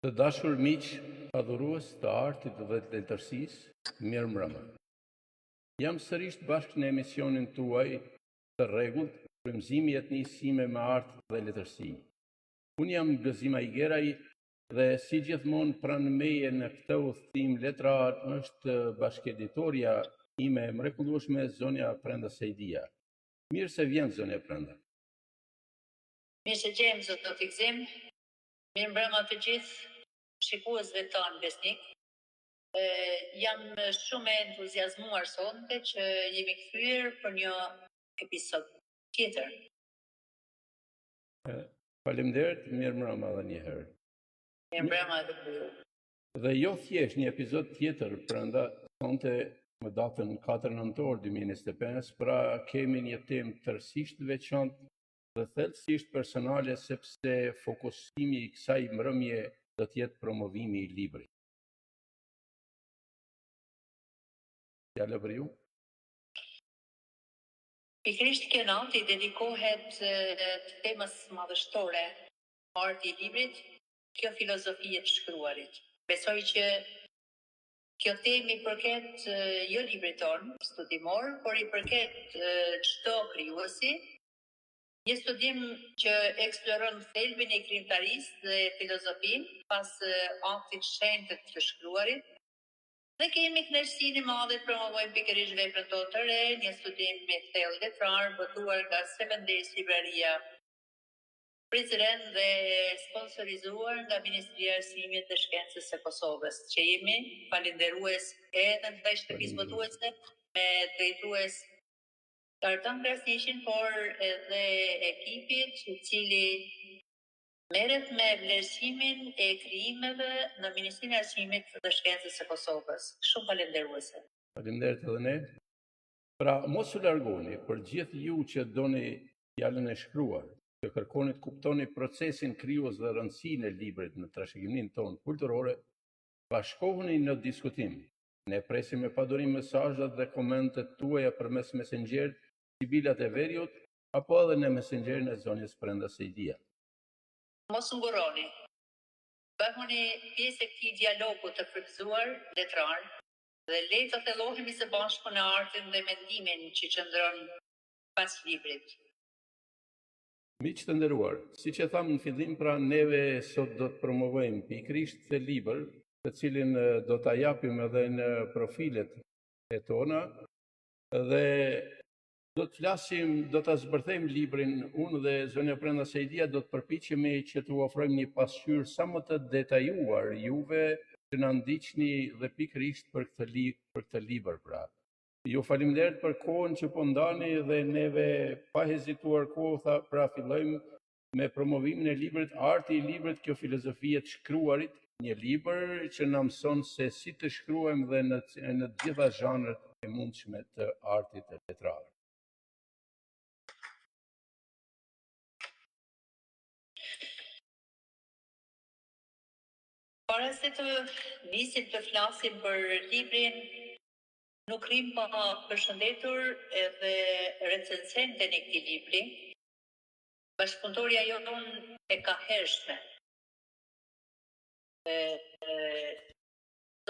Të dashur miq, adhurues të artit dhe të letërsisë, mirëmbrëma. Jam sërish bashkë në emisionin tuaj të rregullt, frymëzimi etnisime me art dhe letërsi. Unë jam Gëzim Ajgeraj dhe si gjithmonë pranë meje në këtë udhëtim letrar është bashkëeditoria ime e mrekullueshme zonja Prenda Sejdia. Mirë se vjen zonja Prenda. Mirë se gjejmë zot Gëzim. Mirëmbrëma të gjithë shikuesve tanë besnik. Jam shumë e entuziazmuar sonte që jemi kthyer për një episod tjetër. Faleminderit, mirëmbrëma edhe një herë. Mirëmbrëma edhe për ju. Dhe jo thjesht një episod tjetër, Prenda, sonte më datën 4 nëntor 2025, pra kemi një temë tërësisht veçantë dhe thellësisht personale, sepse fokusimi i kësaj mbrëmje do të jetë promovimi i librit. Fjala për ju. Pikërisht kjo natë i dedikohet temës madhështore, arti i librit, kjo filozofi e të shkruarit. Besoj që kjo temë i përket jo librit tonë studimor, por i përket çdo krijuesi. Një studim që eksploron thelbin e krijimtarisë dhe filozofinë pas aktit shenjtë të shkruarit. Dhe kemi kënaqësinë e madhe të promovojmë pikërisht veprën tonë të re, një studim me thellë letrar botuar nga Sevendays Libraria Prizren dhe sponsorizuar nga Ministria e Arsimit dhe Shkencës së Kosovës, që jemi falënderues edhe ndaj shtëpisë botuese me drejtues Artan Krasnishin, por edhe ekipit i cili merret me vlerësimin e krijimeve në Ministrinë e Arsimit dhe Shkencës së Kosovës. Shumë falënderuese. Faleminderit edhe ne. Pra, mos u largoni, për gjithë ju që doni fjalën e shkruar, që kërkoni të kuptoni procesin krijues dhe rëndësinë e librit në trashëgiminë tonë kulturore, bashkohuni në diskutim. Ne presim me padurim mesazhet dhe komentet tuaja përmes Messengerit, Sibilat e Veriut, apo edhe në Messengerin e zonjës Prenda Sejdia. Mos u ngurroni. Bëhuni pjesë e këtij dialogu të frymëzuar letrar dhe le të thellohemi së bashku në artin dhe mendimin që qëndron pas librit. Miq të nderuar, siç e tham në fillim, pra neve sot do të promovojmë pikërisht këtë libër, të cilin do ta japim edhe në profilet e tona dhe do të flasim, do ta zbërthejmë librin. Unë dhe zonja Prenda Sejdia do të përpiqemi që t'u ofrojmë një pasqyrë sa më të detajuar juve që na ndiqni dhe pikërisht për këtë libër pra. Ju faleminderit për kohën që po ndani dhe neve pa hezituar kohë, pra fillojmë me promovimin e librit Arti i librit, kjo filozofi e të shkruarit, një libër që na mëson se si të shkruajmë dhe në të gjitha zhanret e mundshme të artit të letrar. Para se të nisim të flasim për librin, nuk rrim pa përshëndetur edhe recensenten e këtij libri, bashkëpunëtorja jonë e kahershme,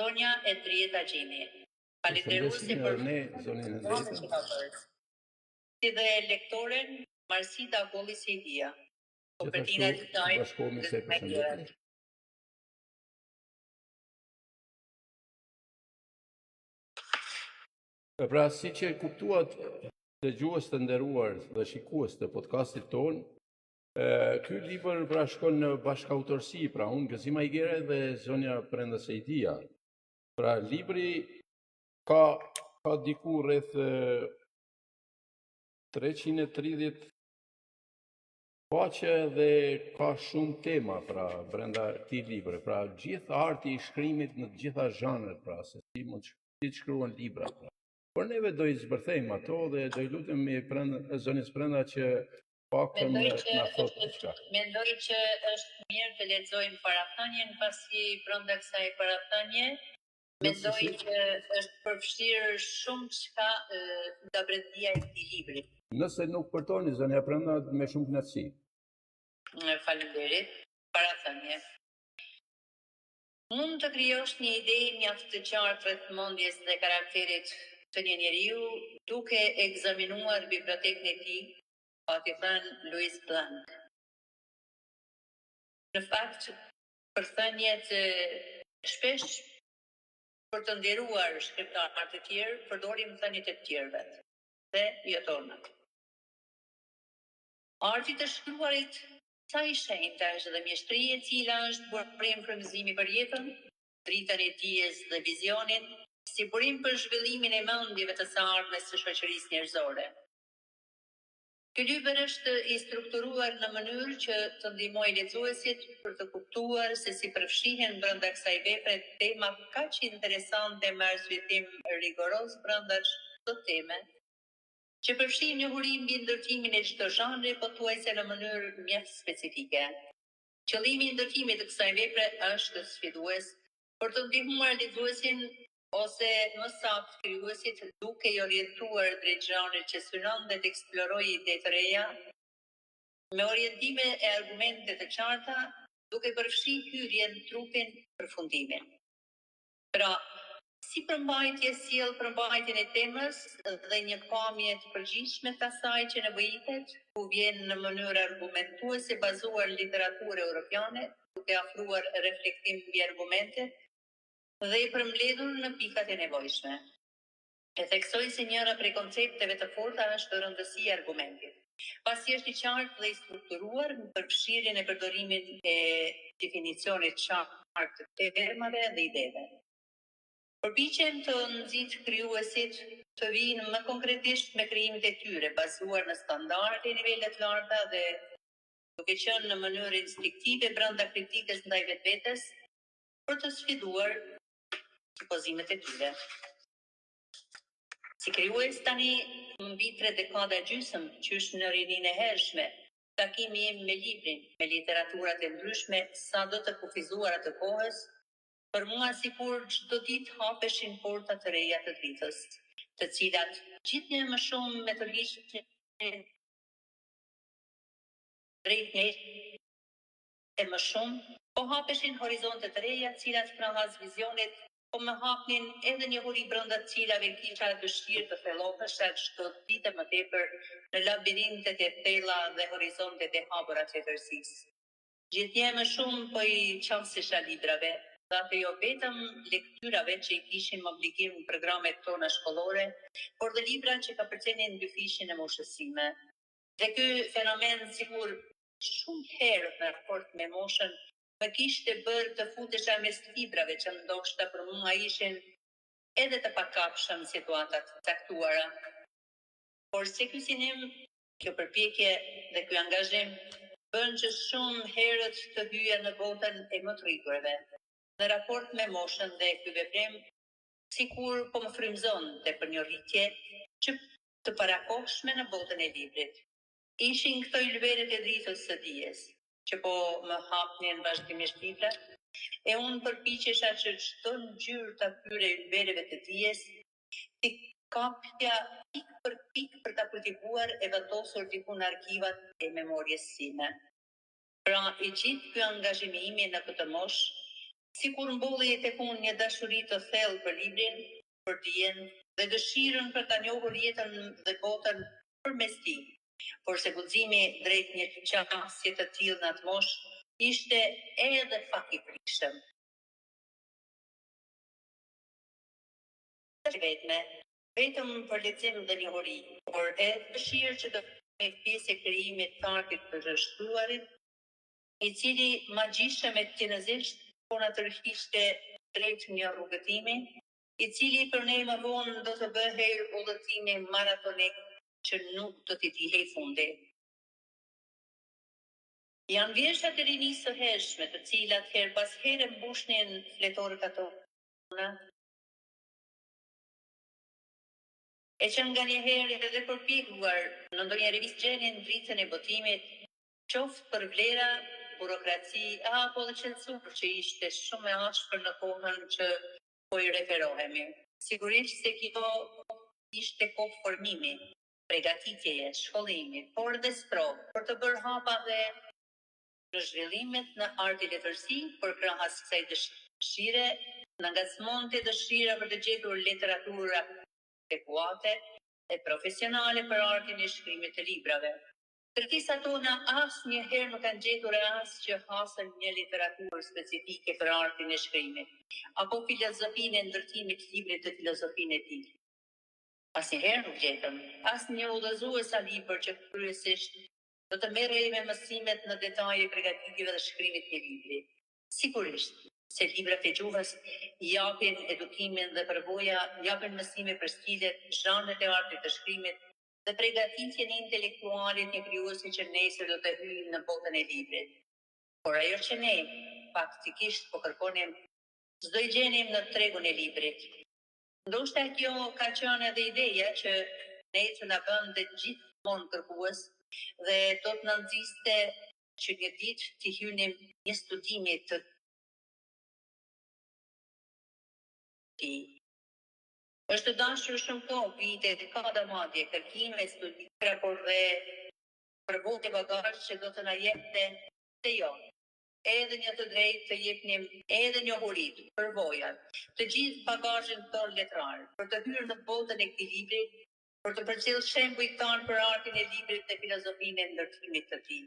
zonja Edrieta Gjini. Falënderuesi për zonjën Edrieta. Si dhe lektoren Marsita Golli Sejdia. Gjithashtu bashkohemi se përshëndetim. Pra, si që kuptuat dëgjues të nderuar dhe shikues të podcastit tonë, ky libër pra shkon në bashkautorësi, pra unë Gëzim Ajgeraj dhe zonja Prenda Sejdia. Pra libri ka diku rreth 330 faqe dhe ka shumë tema pra brenda këtij libri. Pra gjithë arti i shkrimit në të gjitha zhanret, pra se si të shkruan libra. Pra. Por neve do i zbërthejmë ato dhe do i lutemi zonjës Prenda që pakën na thotë diçka. Mendoj që është mirë të lexojmë parathënien, pasi brenda kësaj parathënie mendoj që është përfshirë shumë çka nga brendia e këtij libri. Nëse nuk përtoni zonja Prenda, me shumë kënaqësi. Faleminderit. Parathënie. Mund të krijosh një ide mjaft të qartë rreth mendjes dhe karakterit të një njeriu duke ekzaminuar bibliotekën e tij, pati thënë Louis Blanc. Në fakt, përthënjet shpesh për të nderuar shkriptarët të tjerë, përdorim thënjet e të tjerëve dhe jo tonat. Arti të shkruarit sa i shenjtë është dhe mjeshtria e cila është burim frymëzimi për jetën, dritën e dijes dhe vizionin, si burim për zhvillimin e mendjeve të së ardhmes së shoqërisë njerëzore. Ky libër është i strukturuar në mënyrë që të ndihmojë lexuesit për të kuptuar se si përfshihen brenda kësaj vepre tema kaq interesante me arsyetim rigoroz brenda çdo teme, që përfshin njohuri mbi ndërtimin e çdo zhanri pothuajse në mënyrë mjaft specifike. Qëllimi i ndërtimit të kësaj vepre është sfidues për të ndihmuar lexuesin ose më saktë krijuesit duke i orientuar drejt zhanrit që synon dhe të eksplorojë ide të reja, me orientime e argumente të qarta, duke përfshirë hyrjen në trupin përfundimin. Pra, si përmbajtje sjell përmbajtjen e temës dhe një pamje të përgjithshme të asaj që nevojitet, ku vjen në mënyrë argumentuese bazuar në literaturë europiane, duke ofruar reflektim mbi argumentet dhe i përmbledhur në pikat e nevojshme. E theksoj se njëra prej koncepteve të forta është rëndësia e argumentit, pasi është i qartë dhe i strukturuar në përfshirjen e përdorimit e definicionit qartë të termave dhe ideve. Përpiqen të nxit krijuesit të vinë më konkretisht me krijimet e tyre, bazuar në standarde e nivele të larta dhe duke qenë në mënyrë instinktive brenda kritikës ndaj vetvetes, për të sfiduar supozimet e tyre. Si krijues tani mbi 3 dekada gjysmë, qysh në rinin e hershme, takimi im me librin, me literaturat e ndryshme, sa do të kufizuara të kohës, për mua sikur çdo ditë hapeshin porta të reja të dritës, të cilat gjithnjë më shumë me të ligjin drejt një e më shumë, po hapeshin horizonte të reja, cilat krahas vizionit, po më hapnin edhe një huri brenda të cilave kisha dëshirë të thellohesha çdo ditë më tepër në labirintet e thella dhe horizontet e hapura të letërsisë. Gjithnjë më shumë po i qasesha librave, dhe jo vetëm lektyrave që i kishim obligim në programet tona shkollore, por dhe libra që ka përcenin mbyfishin e moshësime. Dhe ky fenomen sikur shumë herë në raport me moshën më kishte bërë të futesha mes librave që ndoshta për mua ishin edhe të pakapshëm situatat caktuara. Por se ky sinim, kjo përpjekje dhe ky angazhim bën që shumë herët të hyja në botën e më të rriturve. Në raport me moshën dhe ky veprim, sikur po më frymëzonte për një rritje që të parakohshme në botën e librit. Ishin këto ylberet e dritës së dijes, që po më hapnin vazhdimisht libra, e unë përpiqesha që çdo ngjyrë të atyre ylbereve të dijes t'i kapja pik për ta kultivuar e vendosur diku në arkivat e memorjes sime. Pra, i gjithë ky angazhim im në këtë moshë, sikur mbolli tek unë një dashuri të thellë për librin, për dijen dhe dëshirën për ta njohur jetën dhe botën përmes tij. Por se guximi drejt një qasje të tillë në atë moshë ishte edhe pak i prishëm. Vetëm për lexim dhe njohuri, por edhe dëshirë që të me pjesë e krijimit të artit të shkruarit, i cili magjishëm e kinezisht po na tërhiqte drejt një rrugëtimi, i cili për ne më vonë do të bëhej udhëtimi maratonik që nuk do t'i dihej fundi. Janë vjeshat e rinisë së hershme, të cilat her pas here mbushnin fletorët tona, e që nga një herë edhe përpjekuar në ndonjë revistë gjenin dritën e botimit, qoftë për vlera, burokraci, apo dhe censur që ishte shumë e ashpër në kohën që po i referohemi. Sigurisht se kjo ishte kohë formimi, përgatitjeje, shkollimi, por dhe sprovë, për të bërë hapa dhe në zhvillimet në arti letërsi, për krahas kësaj Shire në ngacmon të dëshira për të gjetur literatura adekuate e profesionale për artin e shkrimit të librave. Kërkesat tona asnjëherë nuk kanë gjetur rast që hasën një literaturë specifike për artin e shkrimit, apo filozofinë e ndërtimit të librit të filozofinë e tij. Asnjëherë nuk gjetëm asnjë udhëzues a libër që kryesisht do të merrej me mësimet në detaje përgatitjeve dhe shkrimit të librit. Sigurisht se librat e gjuhës japin edukimin dhe përvoja japin mësime për stilet, zhanret e artit të shkrimit dhe përgatitjen e intelektualit një krijuesi që nesër do të hyjë në botën e librit. Por ajo që ne faktikisht po kërkonim, s'do i gjenim në tregun e librit. Ndoshta kjo ka qenë edhe ideja që ne të na bënte gjithmonë kërkues dhe do të na nxiste që një ditë të hynim një studimi të tij. Është dashur shumë kohë, vite, dekada madje, kërkime, studime, por dhe përvojë bagazh që do të na jepte se jo. Edhe një të drejtë të jepnim edhe një hurit, përvojat, të gjithë bagazhin ton letrar, për të hyrë në botën e këtij libri, për të përcjellë shembujt tanë për artin e librit dhe filozofinë e ndërtimit të tij.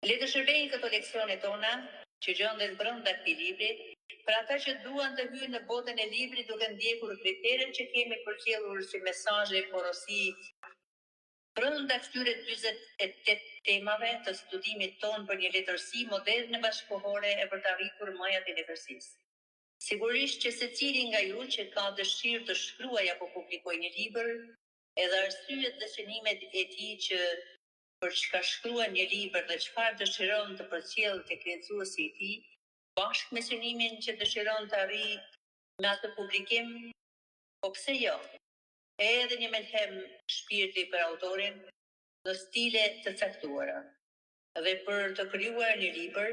Le të shërbejnë këto leksione tona që gjendet brenda këtij libri, për ata që duan të hyjnë në botën e librit duke ndjekur kriteret që kemi përcjellur si mesazhe porosi brenda këtyre 48 temave të studimit ton për një letërsi moderne bashkëkohore e për të arritur majat e letërsisë. Sigurisht që secili nga ju që ka dëshirë të shkruajë apo publikojë një libër, edhe arsyet dhe synimet e tij që për çka shkruan një libër dhe çfarë dëshiron të përcjellë tek lexuesi i tij, bashkë me synimin që dëshiron të arrijë me atë publikim, po pse jo? Edhe një melhem shpirti për autorin në stile të caktuara. Dhe për të krijuar një libër,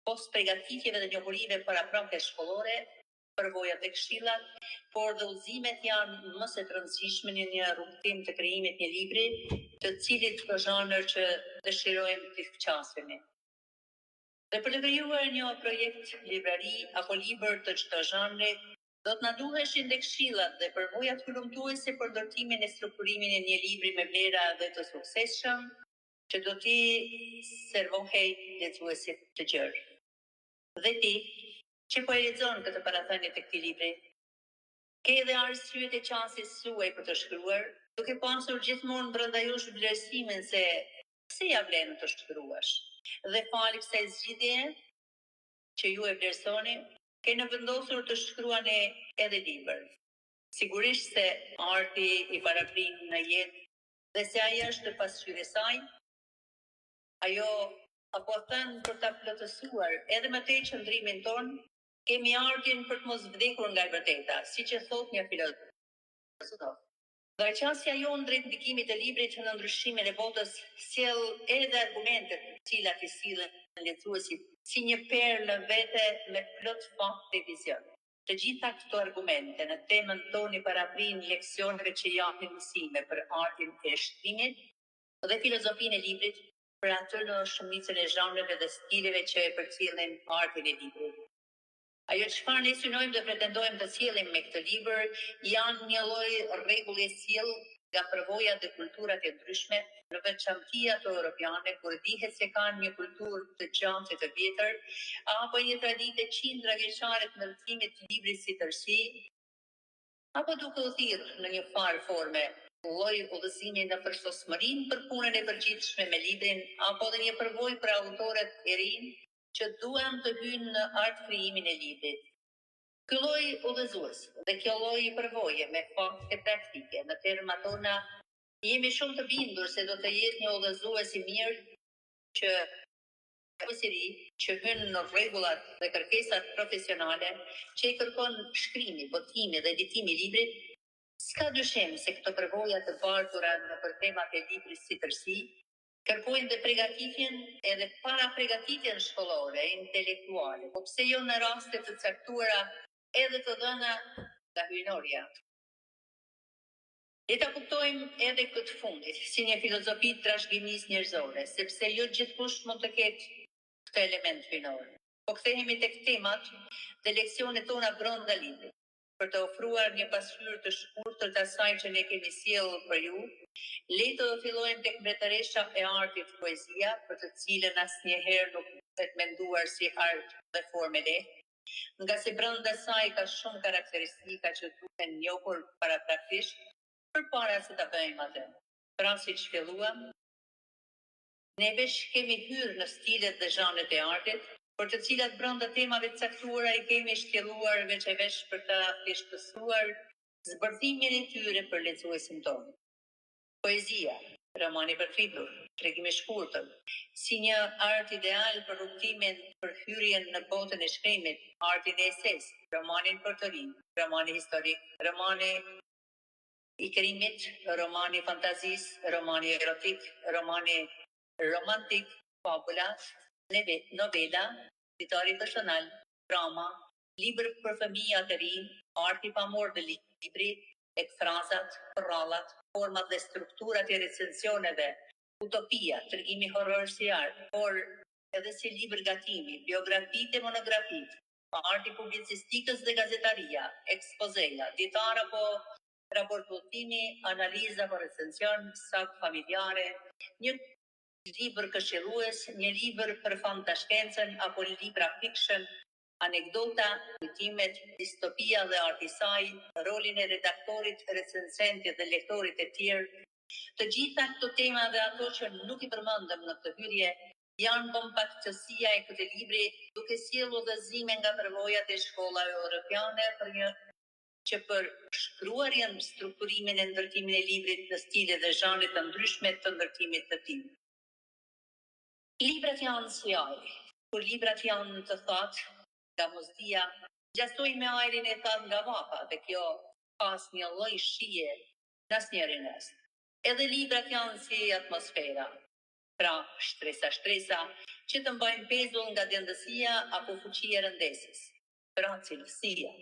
pos përgatitjeve dhe njohurive paraprake shkollore, përvojat e këshillat, por dhe udhëzimet janë më së rëndësishme në një rrugtim të krijimit një libri, të cilit të zhanër që dëshirojmë të shqasemi. Dhe për të krijuar një projekt librari apo libër të çdo zhanri, do të na duheshin dhe këshillat dhe përvojat hulumtuese për ndërtimin e strukturimin e një libri me vlera dhe të suksesshëm, që do t'i servohej lexuesit të gjerë. Dhe ti, që po e lexon këtë parathënie të këtij libri, ke edhe arsyet e qasjes suaj për të shkruar, duke pasur gjithmonë brenda jush vlerësimin se pse ja vlen të shkruash. Dhe falë kësaj zgjidhje që ju e vlerësoni, keni vendosur të shkruani edhe libër. Sigurisht se arti i paraprin në jetë dhe se ajo është pasqyrë e saj, ajo apo thënë për ta plotësuar edhe me të qëndrimin ton, kemi ardhin për të mos vdekur nga e vërteta, siç e thot një filozof. Dhe qasja jonë drejt ndikimit të librit në ndryshimin e botës sjell edhe argumentet të cilat i sillen lexuesit si një perlë vete me plot fakt e vizion. Të gjitha këto argumente në temën tonë paraprin leksioneve që japin mësime për artin e shkrimit dhe filozofinë e librit, për atë në shumicën e zhanreve dhe stileve që e përcjellin artin e librit. Ajo çfarë ne synojmë dhe pretendojmë të sjellim me këtë libër janë një lloj rregulli sjell nga përvojat dhe kulturat e ndryshme, në veçanti ato europiane, kur dihet se kanë një kulturë të gjatë të vjetër, apo një traditë qindra vjeçare të ndërtimit të librit si tërësi, apo duke u thirrë në një farë forme lloj udhëzimi në përsosmërinë për punën e përgjithshme me librin, apo dhe një përvojë për autorët e rinj që duan të hyjnë në art krijimin e librit. Ky lloj udhëzues dhe kjo lloj përvoje me fakte praktike në terma tona, jemi shumë të bindur se do të jetë një udhëzues i mirë që që hyn në rregullat dhe kërkesat profesionale që i kërkon shkrimi, botimi dhe editimi i librit. S'ka dyshim se këto përvoja të bartura në për temat e librit si tërësi kërkojnë dhe përgatitjen edhe para përgatitjen shkollore, intelektuale, po pse jo në raste të caktuara edhe të dhëna nga hyjnorja. Le ta kuptojmë edhe këtë fundit si një filozofi trashëgimisë njerëzore, sepse jo gjithkush mund të ketë këtë element hyjnor. Po kthehemi tek temat dhe leksionet tona brenda librit, për të ofruar një pasqyrë të shkurtër të asaj që ne kemi sjellur për ju. Le të fillojmë tek mbretëresha e artit, poezia, për të cilën asnjëherë nuk e menduar si art dhe formë lehtë, nga se brenda saj ka shumë karakteristika që duhen njohur parapraktisht përpara se ta bëjmë atë. Pra, siç filluam, ne vesh kemi hyrë në stilet dhe zhanret e artit, për të cilat brenda temave të caktuara i kemi shtjelluar veç e vesh për të thjeshtësuar zbërthimin e tyre për lexuesin tonë. Poezia, romani përfitur, tregimi i shkurtër, si një art ideal për rrugtimin për hyrjen në botën e shkrimit, artin e eses, romanin për të rinj, romani historik, romani i krimit, romani fantazis, romani erotik, romani romantik, fabula, novela, ditari personal, drama, libër për fëmijë të rinj, arti pamor dhe libri, ekfrazat, rrallat, format dhe strukturat e recensioneve, utopia, tregimi horror si art, por edhe si libër gatimi, biografitë e monografitë, arti publicistikës dhe gazetaria, ekspozeja, ditar apo raportimi, analiza apo recension, sak familjare, një libër këshillues, një libër për fantashkencën apo libra fiction, anekdota, kujtimet, distopia dhe arti i saj, rolin e redaktorit, recensentit dhe lektorit e tjerë. Të gjitha këto tema dhe ato që nuk i përmendëm në këtë hyrje janë kompaktësia e këtij libri, duke sjellur udhëzime nga përvojat e shkollave europiane që për shkruarjen, strukturimin e ndërtimin e librit në stile dhe zhanre të ndryshme të ndërtimit të tij. Librat janë si ajri, kur librat janë të thatë nga mosdia, gjasoj me ajrin e thatë nga vapa, dhe kjo pas një lloj shije në asnjërin rast. Edhe librat janë si atmosfera, pra shtresa që të mbajnë pezull nga dendësia apo fuqia e rëndesës, pra cilësia.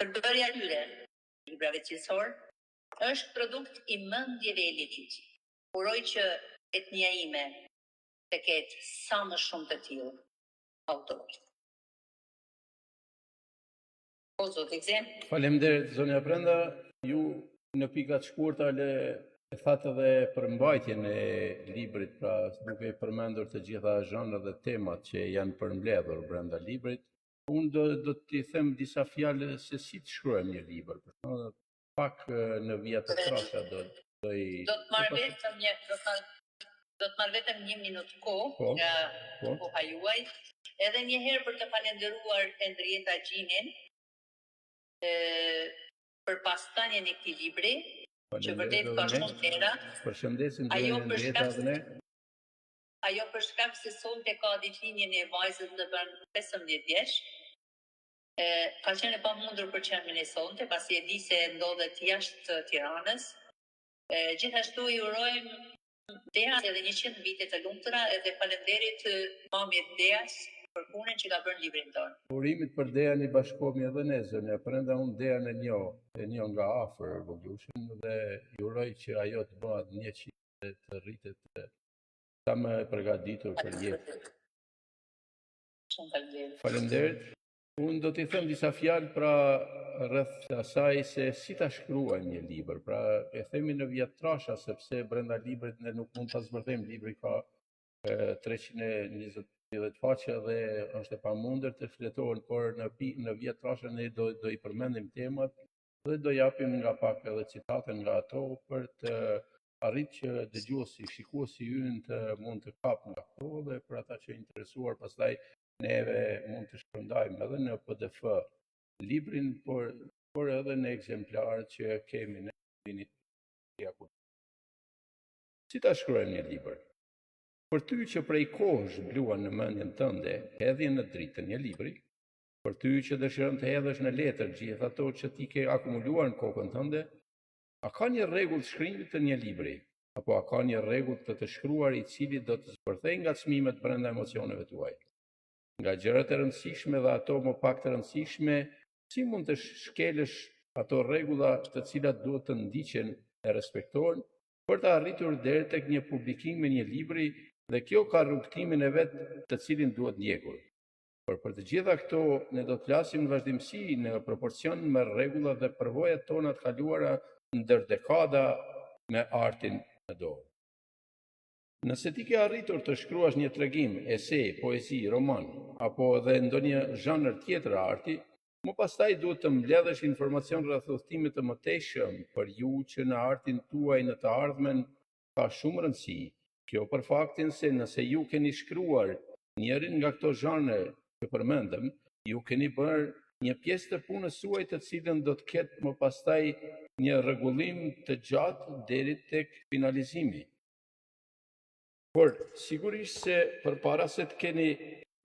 Përbërja e tyre, librave cilësor, është produkt i mendjeve e lirit. Uroj që etnia ime të ketë sa më shumë të tillë autorë. Po, zot Ekzem. Faleminderit, zonja Brenda. Ju në pikat shkurta e thatë edhe përmbajtjen e librit, pra duke përmendur të gjitha zhanrat dhe temat që janë përmbledhur brenda librit. Unë do t'i them disa fjalë se si të shkruajmë një libër. Pak në vija të trasha do të marr vetëm një minutë kohë nga koha juaj, edhe një herë për të falendëruar Henrietta Gjinin për pastënien e këtij libri, që vërtet ka shumë tëra. Përshëndesim Henrietta dhe ne. Ajo për shkak se sonte ka ditëlinjen e vajzës në bën 15 vjeç. Ka qenë e pamundur për çemën e sonte, pasi e di se ndodhet jashtë Tiranës. Gjithashtu i urojmë Deas edhe 100 vite të lumtura, edhe faleminderit mamit Deas për punën që ka bërë librin tonë. Urimit për Dean i bashkohemi edhe ne, zonja Brenda, unë Dean e njoh nga afër voglushin dhe i uroj që ajo të bëhet 100 dhe të rritet sa më e përgatitur për jetë. Shumë faleminderit. Faleminderit. Unë do t'i them disa fjalë pra rreth asaj se si ta shkruajmë një libër. Pra e themi në vija trasha sepse brenda librit ne nuk mund ta zbërthejmë. Libri ka 320 faqe dhe është e pamundur të fletohen, por në vija trasha ne do i përmendim temat dhe do japim nga pak edhe citate nga ato për të arritë që dëgjuesi, shikuesi ynë të mund të kapë nga ato dhe për ata që interesuar pastaj neve mund të shpërndajmë edhe në PDF librin, por edhe në ekzemplarët që kemi në librin. Si ta shkruajmë një libër? Për ty që prej kohësh bluan në mendjen tënde hedhjen në dritën një libri, për ty që dëshiron të hedhësh në letër gjithë ato që ti ke akumuluar në kokën tënde, a ka një rregull shkrimit të një libri, apo a ka një rregull të shkruar i cili do të zbërthejë ngacmimet brenda emocioneve tuaja? Nga gjërat e rëndësishme dhe ato më pak të rëndësishme, si mund të shkelësh ato rregulla të cilat duhet të ndiqen e respektohen për të arritur deri tek një publikim me një libri, dhe kjo ka rrugtimin e vet të cilin duhet ndjekur. Por për të gjitha këto, ne do të flasim në vazhdimsi në proporcion me rregullat dhe përvojat tona të kaluara ndër dekada me artin në dorë. Nëse ti ke arritur të shkruash një tregim, ese, poezi, roman, apo edhe ndonjë zhanër tjetër arti, më pastaj duhet të mbledhësh informacion rreth udhëtimit të mëtejshëm për ju që në artin tuaj në të ardhmen ka shumë rëndësi. Kjo për faktin se nëse ju keni shkruar njërin nga këto zhanre që përmendëm, ju keni bërë një pjesë të punës suaj të cilën do të ketë më pastaj një rregullim të gjatë deri tek finalizimi. Por sigurisht se përpara se të keni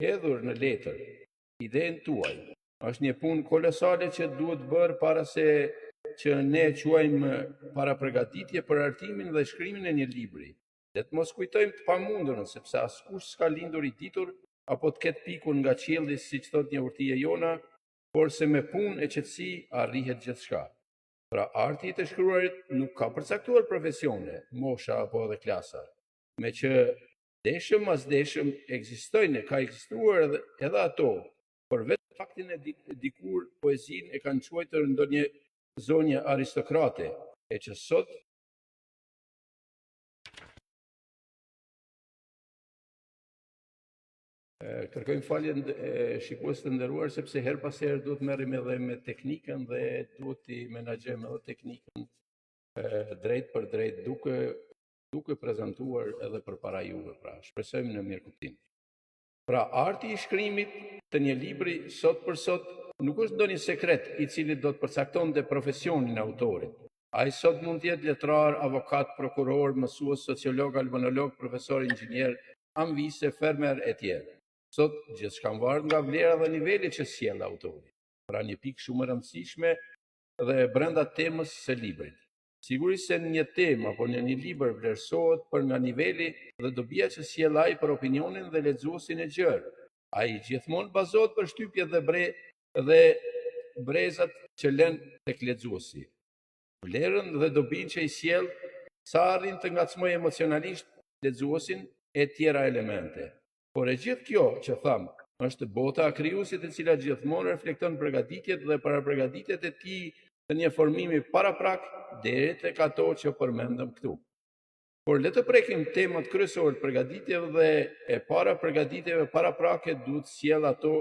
hedhur në letër idenë tuaj, është një punë kolosale që duhet bërë para se që ne quajmë para përgatitje për artimin dhe shkrimin e një libri. Dhe të mos kujtojmë të pamundurën, sepse askush s'ka lindur i ditur apo të ketë pikun nga qielli, siç thot një urtie jona, por se me punë e qetësi arrihet gjithçka. Pra arti i të shkruarit nuk ka përcaktuar profesione, mosha apo edhe klasa. Me që deshëm as deshëm ekzistojnë, ka ekzistuar edhe ato, por vetë faktin e dikur poezinë e kanë quajtur ndonjë zonjë aristokrate, e që sot kërkojmë falje shikues të nderuar, sepse her pas here duhet merrem edhe me teknikën dhe duhet të menaxhojmë edhe teknikën drejt për drejt duke prezantuar edhe përpara juve, pra shpresojmë në mirë kuptim. Pra arti i shkrimit të një libri sot për sot nuk është ndonjë sekret i cili do të përcaktonte profesionin e autorit. Ai sot mund të jetë letrar, avokat, prokuror, mësues, sociolog, albanolog, profesor, inxhinier, anvise, fermer e tjerë. Sot gjithçka varet nga vlera dhe niveli që sjell autori. Pra një pikë shumë e rëndësishme dhe brenda temës së librit. Sigurisht se një temë apo një libër vlerësohet për nga niveli dhe dobia që sjell ai për opinionin dhe lexuesin e gjerë. Ai gjithmonë bazohet për shtypjet dhe brezat që lën tek lexuesi. Vlerën dhe dobinë që i sjell, sa arrin të ngacmojë emocionalisht lexuesin e tjera elemente. Por e gjithë kjo që tham, është bota e krijuesit e cila gjithmonë reflekton përgatitjet dhe parapërgatitjet e tij të një formimi paraprak deri tek ato që përmendëm këtu. Por le të prekim temat kryesore të përgatitjeve dhe e para përgatitjeve paraprake duhet sjell ato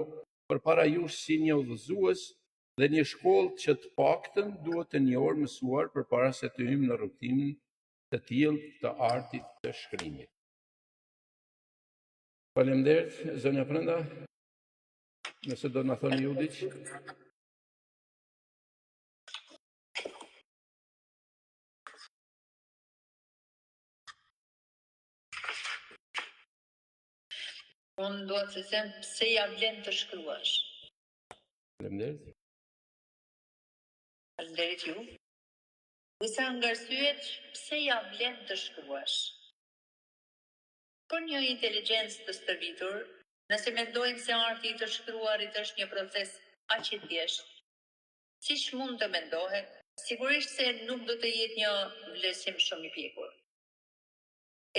përpara jush si një udhëzues dhe një shkollë që të paktën duhet të njohur mësuar përpara se të hyjmë në rrugtimin të tillë të artit të shkrimit. Faleminderit, zonja Prenda. Nëse do na thoni ju diç. Unë do të them pse ja vlen të shkruash. Faleminderit. Faleminderit ju. Disa nga arsyet pse ja vlen të shkruash. Për një inteligjencë të stërvitur, nëse mendojnë se arti i të shkruarit është një proces aq i thjeshtë, siç mund të mendohet, sigurisht se nuk do të jetë një vlerësim shumë i pjekur.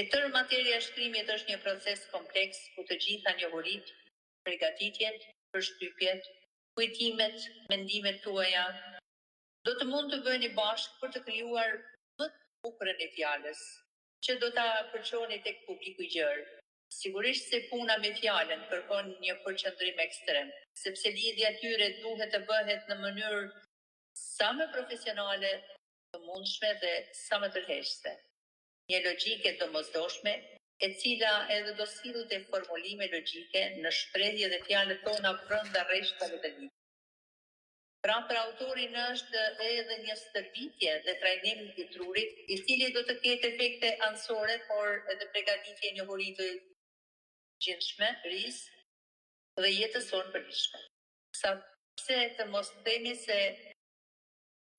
E tërë materia e shkrimit është një proces kompleks ku të gjitha njohuritë, përgatitjet, përshtypjet, kujtimet, mendimet tuaja do të mund të bëheni bashkë për të krijuar më të bukurën e fjalës, që do ta përçoni tek publiku i gjerë. Sigurisht se puna me fjalën kërkon një përqendrim ekstrem, sepse lidhja e tyre duhet të bëhet në mënyrë sa më profesionale, të mundshme dhe sa më tërheqëse. Një logjike domosdoshme, e cila edhe do sillte formulime logjike në shprehje dhe fjalët tona brenda rreshtave të librit. Pra për autorin është edhe një stërvitje dhe trajnim i trurit, i cili do të ketë efekte anësore, por edhe përgatitje njohuri të gjendshme, risë dhe jetësor përgjithshme. Pse të mos themi se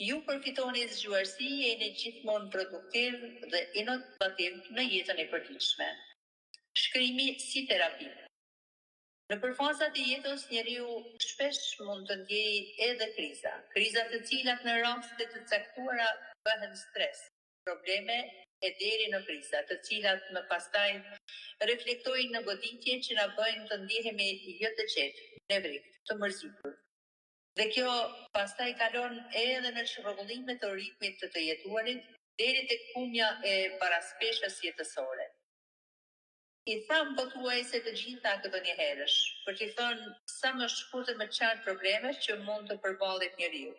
ju përfitoni zgjuarsi e jeni gjithmonë produktiv dhe inovativ në jetën e përditshme. Shkrimi si terapi. Në përfazat e jetës njeriu shpesh mund të ndjejë edhe kriza të cilat në raste të caktuara bëhen stres, probleme e deri në krisa, të cilat më pastaj reflektojnë në goditje që na bëjnë të ndihemi jo të qetë, nevrik, të mërzitur. Dhe kjo pastaj kalon edhe në çrregullimet të ritmit të jetuarit, deri tek humja e paraspeshës jetësore. I tham pothuajse të gjitha këto njëherësh, për t'i thënë sa më shkurtër më qartë problemet që mund të përballet njeriu.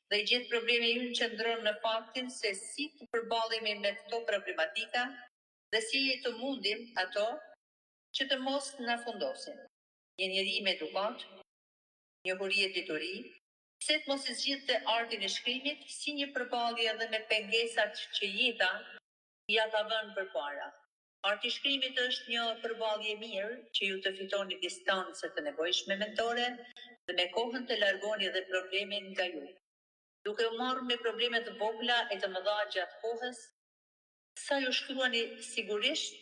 Dhe i gjithë problemi ynë qëndron në faktin se si të përballemi me këto problematika dhe si të mundim ato që të mos na fundosin. Një njeri me edukat, njohuri e dituri, se të mos i zgjidhte artin e shkrimit si një përballje edhe me pengesat që jeta ja ka vënë përpara. Arti i shkrimit është një përballje mirë që ju të fitoni distancë të nevojshme mentore dhe me kohën të largoni edhe problemin nga ju. Duke u marrë me probleme të vogla e të mëdha gjatë kohës, sa ju shkruani sigurisht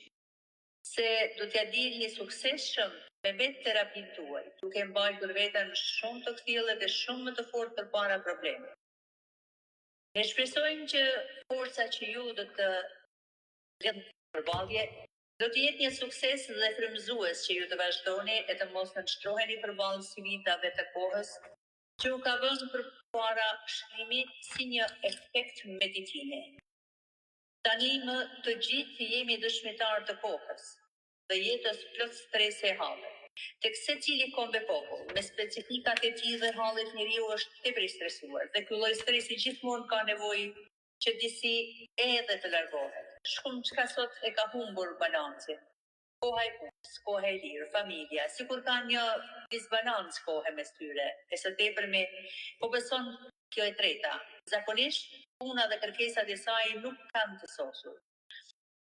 se do t'ja dilni suksesshëm me vetë terapinë tuaj, duke mbajtur veten shumë të kthjellë dhe shumë më të fortë përpara problemit. Ne shpresojmë që forca që ju do të gjetë përballje do të jetë një sukses dhe frymëzues që ju të vazhdoni e të mos nënshtroheni përballë sfidave të kohës që u ka vënë përpara shkrimit si një efekt meditimi. Tani më të gjithë jemi dëshmitar të kohës dhe jetës plot strese e halle. Tek secili kombe popull, me specifikat e tij dhe hallet njeriu është tepër i stresuar dhe ky lloj stresi gjithmonë ka nevojë që disi edhe të largohet. Shumë çka sot e ka humbur balancin. Koha e punës, koha e lirë, familja, sikur ka një disbalancë kohe mes tyre, e së tepërmi po beson kjo e treta. Zakonisht, puna dhe kërkesat e saj nuk kanë të sosur.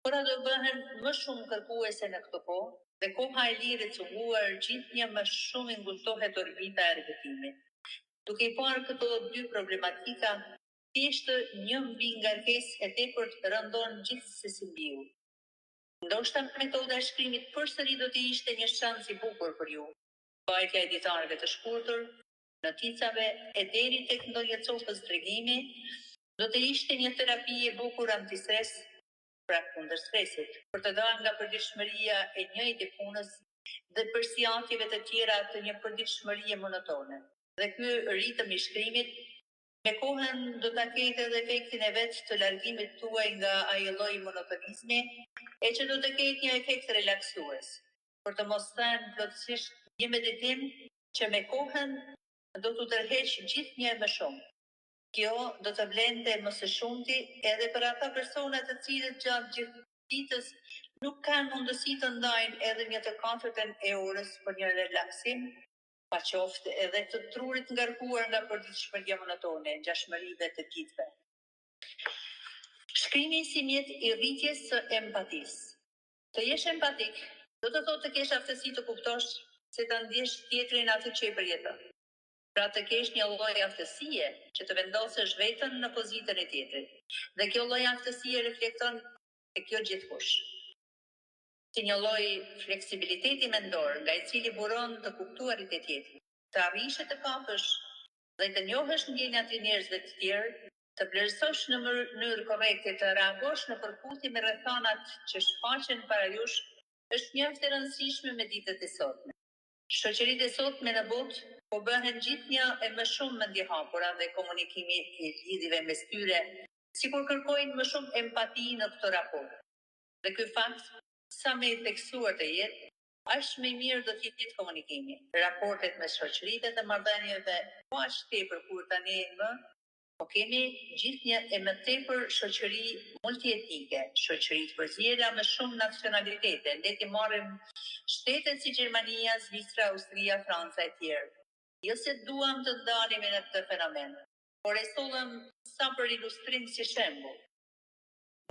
Por do bëhen më shumë kërkuese në këtë kohë, dhe koha e lirë e cunguar gjithnjë më shumë i ngultohet orbita e rrëfimit. Duke i parë këto dy problematika, thjesht një mbi ngarkesë e tepërt rëndon gjithsesi mbiu. Ndoshta metoda e shkrimit përsëri do të ishte një shans i bukur për ju. Mbajtja e ditarëve të shkurtër, noticave e deri tek ndonjë copës tregimi, do të ishte një terapi e bukur antistres, pra kundër stresit, për të dalë nga përditshmëria e njëjtë punës dhe përsiatjeve të tjera të një përditshmërie monotone. Dhe ky ritëm i shkrimit me kohën do ta ketë edhe efektin e vet të largimit tuaj nga ai lloj monotonizmi, e që do të ketë një efekt relaksues, për të mos thënë plotësisht një meditim që me kohën do t'u tërheqë gjithnjë më shumë. Kjo do të blente më së shumti edhe për ata persona të cilët gjatë gjithë ditës nuk kanë mundësi të ndajnë edhe një të katërtën e orës për një relaksim, pa qoftë edhe të trurit ngarkuar nga përditshmëria monotone, ngjashmërive të ditëve. Shkrimi si mjet i rritjes së empatisë. Të jesh empatik do të thotë të kesh aftësi të kuptosh se ta ndjesh tjetrin atë që i përjeton. Pra të kesh një lloj aftësie që të vendosësh veten në pozitën e tjetrit. Dhe kjo lloj aftësie reflekton e kjo gjithkush. Si një lloj fleksibiliteti mendor nga i cili buron të kuptuarit e tjetrit, të arrish të kapësh dhe të njohësh ndjenjat e njerëzve të tjerë, të vlerësosh në mënyrë korrekte, të reagosh në përputhje me rrethanat që shfaqen para jush, është mjaft e rëndësishme me ditët e sotme. Shoqëritë e sotme në botë po bëhen gjithnjë e më shumë mendjehapura dhe komunikimi i lidhjeve mes tyre, sikur kërkojnë më shumë empati në këtë raport. Dhe ky fakt, sa më i theksuar të jetë, aq më i mirë do të jetë komunikimi. Raportet mes shoqërive dhe marrëdhënieve po aq tepër kur tani po kemi gjithnjë e më tepër shoqëri multietnike, shoqëri të përziera me shumë nacionalitete, le të marrim shtetet si Gjermania, Zvicra, Austria, Franca e tjerë. Jo se duam të ndalemi në këtë fenomen, por e sollëm sa për ilustrim si shembull.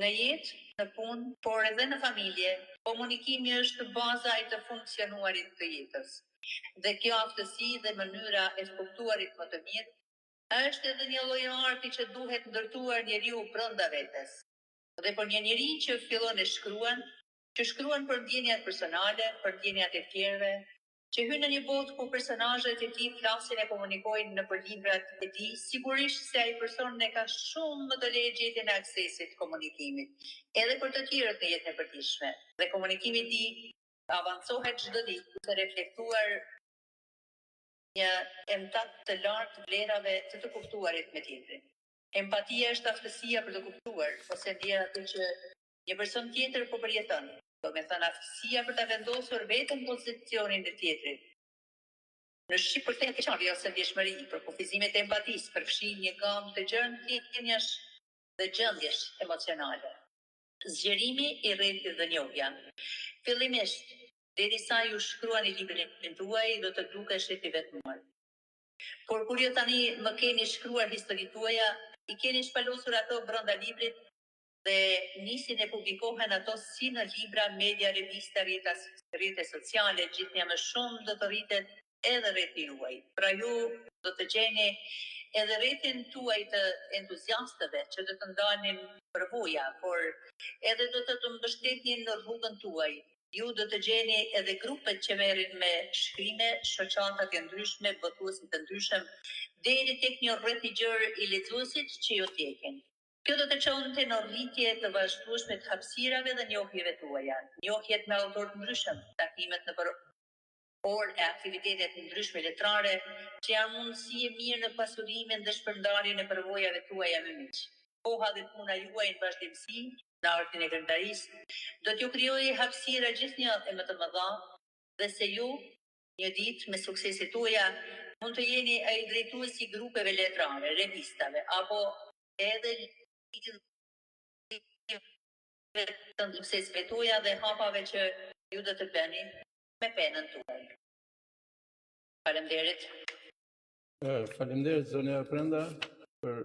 Në jetë, në punë, por edhe në familje, komunikimi është baza e të funksionuarit të jetës. Dhe kjo aftësi dhe mënyra e kuptuarit më të mirë është edhe një lloj arti që duhet ndërtuar njeriu brenda vetes. Dhe për një njeri që fillon e shkruan, që shkruan për ndjenjat personale, për ndjenjat e tjerëve, që hyn në një botë ku personazhet e tij flasin e komunikojnë nëpër librat e tij, sigurisht se ai person ne ka shumë më të lehtë gjetjen e aksesit komunikimit, edhe për të tjerët në jetën e përditshme. Dhe komunikimi i tij avancohet çdo ditë të reflektuar një empati të lartë të vlerave të kuptuarit me tjetrin. Empatia është aftësia për të kuptuar ose ndjer atë që një person tjetër po përjeton. Do me thënë aftësia për të vendosur vetëm pozicionin e tjetrit. Në shqiptare të keqardhje ose ndjeshmëri, për kufizimet e empatisë përfshin një gamë të gjendjesh dhe gjendjesh emocionale. Zgjerimi i rretit dhe njohja. Fillimisht, derisa ju shkruani librin tuaj, do të dukeshit i vetmuar. Por kur ju tani më keni shkruar historitë tuaja, i keni shpalosur ato brenda librit dhe nisin e publikohen ato si në libra, media, revista, rrjete sociale, gjithnjë më shumë do të rritet edhe rreti juaj. Pra ju do të gjeni edhe rretin tuaj të entuziastëve që do të ndalnin përvoja, por edhe do të mbështetnin në rrugën tuaj. Ju do të gjeni edhe grupet që merren me shkrime, shoqata të ndryshme, botuesit të ndryshëm, deri tek një rreth i gjerë i lexuesit që ju t'jekin. Kjo do të çonte në rritje të vazhdueshme të hapësirave dhe njohjeve tuaja. Njohjet me autor të ndryshëm, takimet në orë e aktivitetet të ndryshme letrare, që janë mundësi e mirë në pasurimin dhe shpërndarjen e përvojave tuaja me miq. Koha dhe puna juaj në vazhdimsi, në artin e këngëtarisë, do t'ju krijojë hapësira gjithnjë e më të mëdha, dhe se ju, një ditë me sukseset tuaja, mund të jeni ai drejtuesi i grupeve letrare, revistave, apo edhe të suksesve tuaja dhe hapave që ju do të bëni me penën tuaj. Faleminderit. Faleminderit zonja Prenda për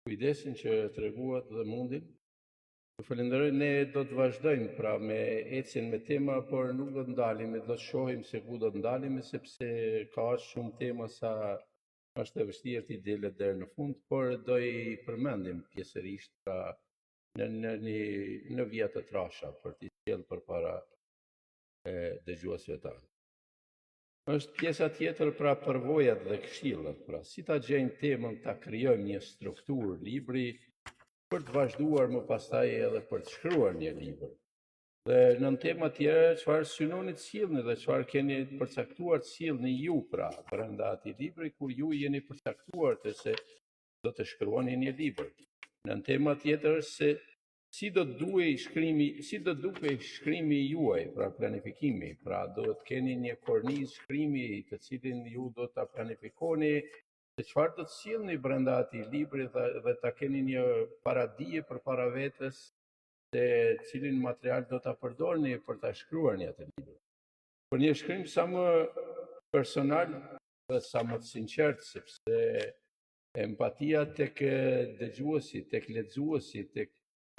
kujdesin që treguat dhe mundin. Ju falenderoj, ne do të vazhdojmë pra me ecjen me tema, por nuk do të ndalemi, do të shohim se ku do të ndalemi, sepse ka shumë tema sa është e vështirë t'i delet deri në fund, por do i përmendim pjesërisht pra në vija të trasha për t'i sjellë përpara dëgjuesve tanë. Është pjesa tjetër pra përvojat dhe këshillat, pra si ta gjejmë temën, ta krijojmë një strukturë libri për të vazhduar më pastaj edhe për të shkruar një libër. Dhe në tema tjera çfarë synoni të sjellni dhe çfarë keni përcaktuar të sjellni ju pra brenda atij libri kur ju jeni përcaktuar se do të shkruani një libër. Në tema tjetër se si do duke shkrimi juaj, pra planifikimi, pra do të keni një kornizë shkrimi të cilin ju do ta planifikoni se çfarë do të sjellni brenda atij libri dhe ta keni një paradije përpara vetes se cilin material do ta përdorni për ta shkruar një atë libër. Për një shkrim sa më personal dhe sa më të sinqert, sepse empatia tek dëgjuesi, tek lexuesi, tek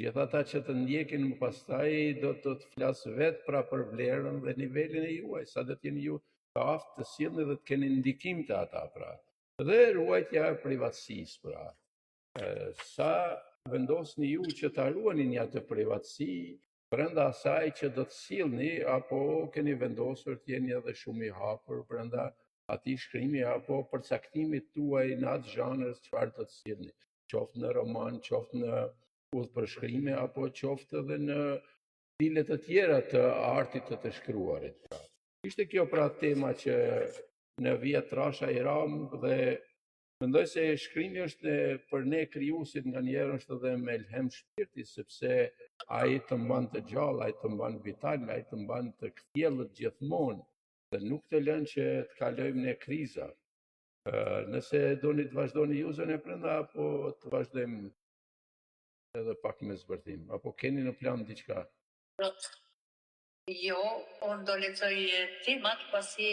gjithë ata që të ndjekin më pastaj do të flasë vetë pra për vlerën dhe nivelin e juaj, sa do t'jeni ju të aftë të sjellni dhe të keni ndikim të ata pra. Dhe ruajtja e privatësisë pra. Sa vendosni ju që ta ruani një atë privatësi brenda asaj që do të sjellni, apo keni vendosur të jeni edhe shumë i hapur brenda atij shkrimi apo përcaktimit tuaj në atë zhanër çfarë do të sjellni, qoftë në roman, qoftë në udhëpërshkrime apo qoftë edhe në stile të tjera të artit të shkruarit. Ishte kjo pra tema që në vija trasha i ram dhe mendoj se shkrimi është për ne krijuesit nganjëherë është edhe me elhem shpirti, sepse ai të mban të gjallë, ai të mban vital, ai të mban të kthjellët gjithmonë dhe nuk të lën që të kalojmë në kriza. Nëse doni të vazhdoni ju zonja Prenda apo të vazhdojmë edhe pak me zbërthim, apo keni në plan diçka? Jo, unë do lexoj temat pasi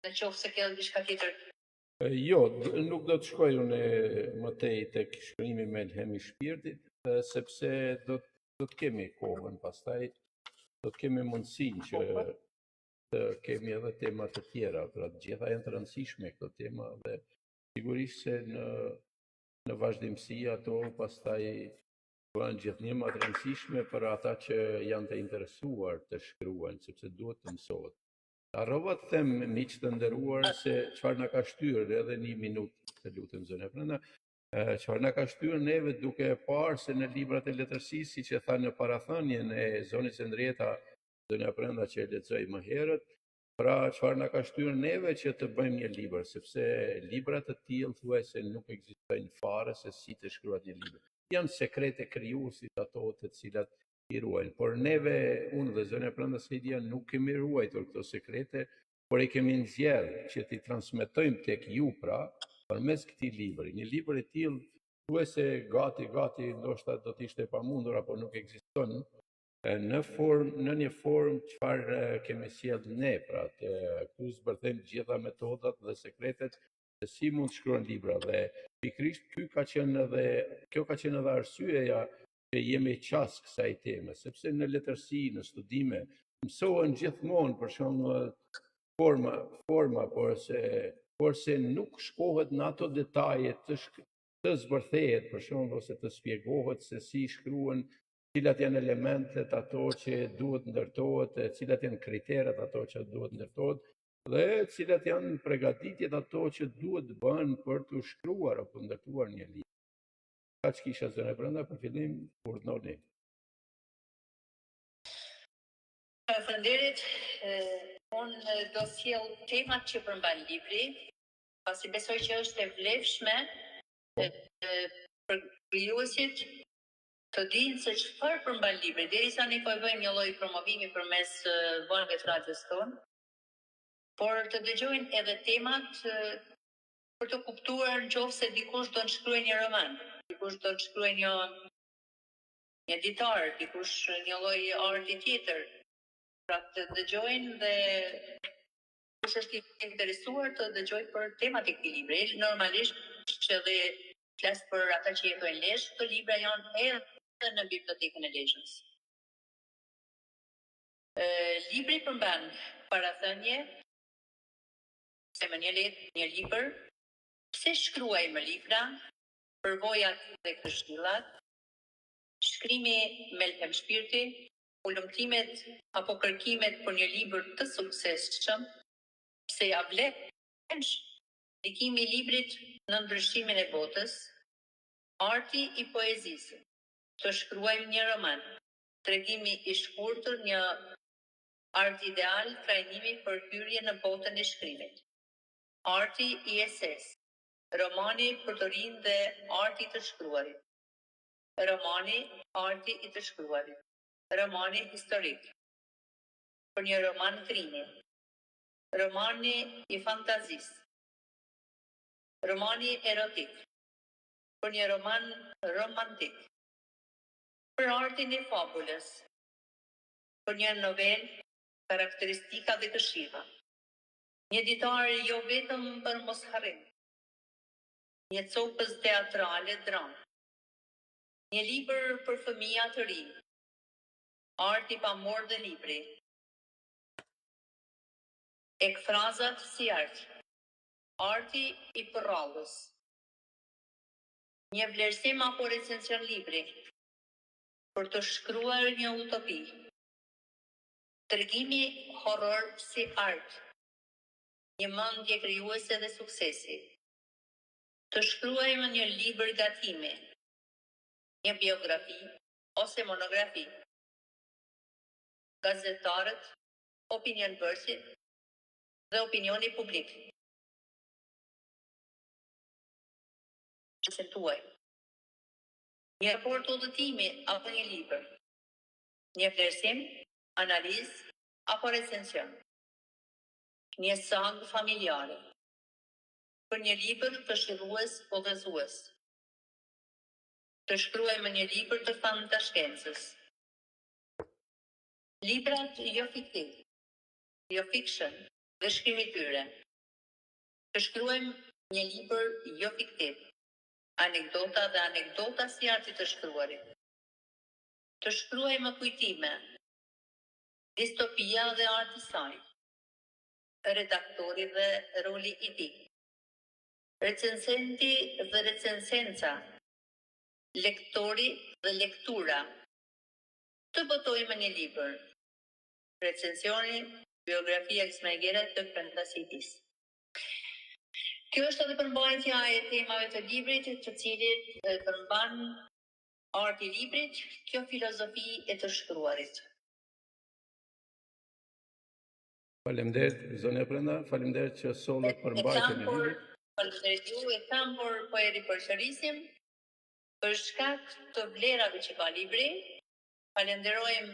në qoftë se ke diçka tjetër. Jo, nuk do të shkoj unë më tej tek shkrimi me elhem i shpirtit, sepse do të kemi kohën pastaj, do të kemi mundësinë që të kemi edhe tema të tjera, pra të gjitha janë të rëndësishme këto tema dhe sigurisht se në vazhdimsi ato pastaj Janë gjithnjë më të rëndësishme për ata që janë të interesuar të shkruajnë, sepse duhet të mësohet. Harrova të them, miq të nderuar, se çfarë na ka shtyrë, edhe 1 minutë, të lutem zënë e brenda, çfarë na ka shtyrë neve duke parë se në librat e letërsisë, siç e tha në parathënien e zonës Henrieta, zënë e brenda që e lexoj më herët, pra çfarë na ka shtyrë neve që të bëjmë një libër, sepse libra të tillë thuajse nuk ekzistojnë fare se si të shkruat një libër. Janë sekrete krijuesit ato të cilat i ruajnë. Por neve, unë dhe zënë e brenda Saidia, nuk kemi ruajtur këto sekrete, por i kemi nxjerrë që t'i transmetojmë tek ju pra, përmes këtij libri. Një libër i tillë thuajse gati, ndoshta do të ishte e pamundur apo nuk ekziston në një formë çfarë kemi sjellë ne, pra këtu zbërthejmë gjitha metodat dhe sekretet se si mund të shkruan libra dhe pikërisht kjo ka qenë edhe arsyeja që jemi qas kësaj teme, sepse në letërsi, në studime, mësohen gjithmonë për shembull forma, por se nuk shkohet në ato detaje të zbërthehet, për shembull, ose të shpjegohet se si shkruhen, cilat janë elementet ato që duhet ndërtohet, cilat janë kriteret ato që duhet ndërtohet, dhe cilat janë përgatitjet ato që duhet bën për të shkruar apo ndërtuar një libër. Ka që kisha zënë e brenda, për fillim, urdhnoni. Faleminderit. Unë do sjell temat që përmban libri, pasi besoj që është e vlefshme për krijuesit të dinë se çfarë përmban libri, derisa ne po bëjmë një lloj promovimi përmes valëve të radios tonë, por të dëgjojnë edhe temat për të kuptuar nëse dikush do të shkruajë një roman, dikush do të shkruajë një ditar, dikush një lloj arti tjetër. Pra të dëgjojnë dhe kush është i interesuar të dëgjojë për temat e këtij libri. Normalisht që dhe flas për ata që jetojnë Lezhë, këto libra janë edhe në bibliotekën e Lezhës. Libri përmban parathënie, se më një libër, pse shkruajmë libra, përvojat dhe këshillat, shkrimi me lëhem shpirti, ulëmtimet apo kërkimet për një libër të suksesshëm, pse ja vlen ndikimi i librit në ndryshimin e botës, arti i poezisë, të shkruajmë një roman, tregimi i shkurtër një art ideal, trajnimi për hyrje në botën e shkrimit, arti i eses, romani për të rinj dhe arti të shkruarit, romani, arti i të shkruarit, romani historik, për një roman krimi, romani i fantazisë, romani erotik, për një roman romantik, për artin e fabulës, për një novel, karakteristika dhe këshilla, një ditar jo vetëm për mosharrim, një copës teatrale dram, një libër për fëmija të rinj, arti pamor dhe libri, ekfrazat si art, arti i përrallës, një vlerësim apo recension libri, për të shkruar një utopi, tregimi horror si art, një mendje krijuese dhe suksesi, të shkruajmë një libër gatimi, një biografi ose monografi, gazetarët, opinionbërësit dhe opinioni publik. Tuaj. Një raport udhëtimi apo një libër, një vlerësim, analizë apo recension, një sagë familjare, për një libër këshillues o udhëzues, të shkruajmë një libër të fantashkencës, librat jo fiktiv, jo fiction dhe shkrimi i tyre, të shkruajmë një libër jo fiktiv, anekdota dhe anekdota si arti të shkruarit, të shkruajmë kujtime, distopia dhe arti i saj, redaktori dhe roli i tij, recensenti dhe recensenca, lektori dhe lektura të botojmë një libër, recensioni, biografia Ismaigera të Fantasitis. Kjo është edhe përmbajtja e temave të librit, të cilit përmban arti i librit, kjo filozofi e të shkruarit. Faleminderit, zonë e Brenda, faleminderit që sollët përmbajtjen e librit. Faleminderit ju, e tham, por po e ripërsërisim, për shkak të vlerave që ka libri, falenderojmë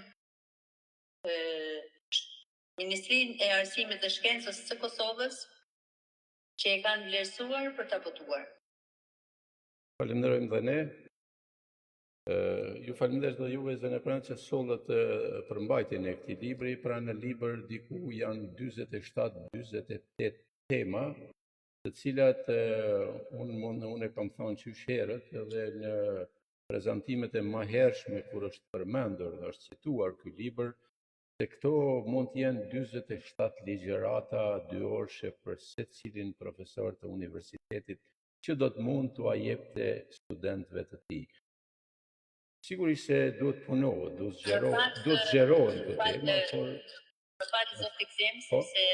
Ministrinë e Arsimit dhe Shkencës së Kosovës që e kanë vlerësuar për ta votuar. Falenderojmë dhe ne. Ju falenderoj dhe juve zënë e Brenda që sollët përmbajtjen e këtij libri, pra në libër diku janë 47-48 tema, të cilat unë e kam thënë qysh herët edhe në prezantimet e mëhershme kur është përmendur dhe është cituar ky libër, se këto mund të jenë 47 ligjërata 2 orëshe për secilin profesor të universitetit që do të mund t'u jepte studentëve të tij. Sigurisht se duhet punohet, duhet zgjerohen këto tema, por përfaqësisht zot Gzim, sepse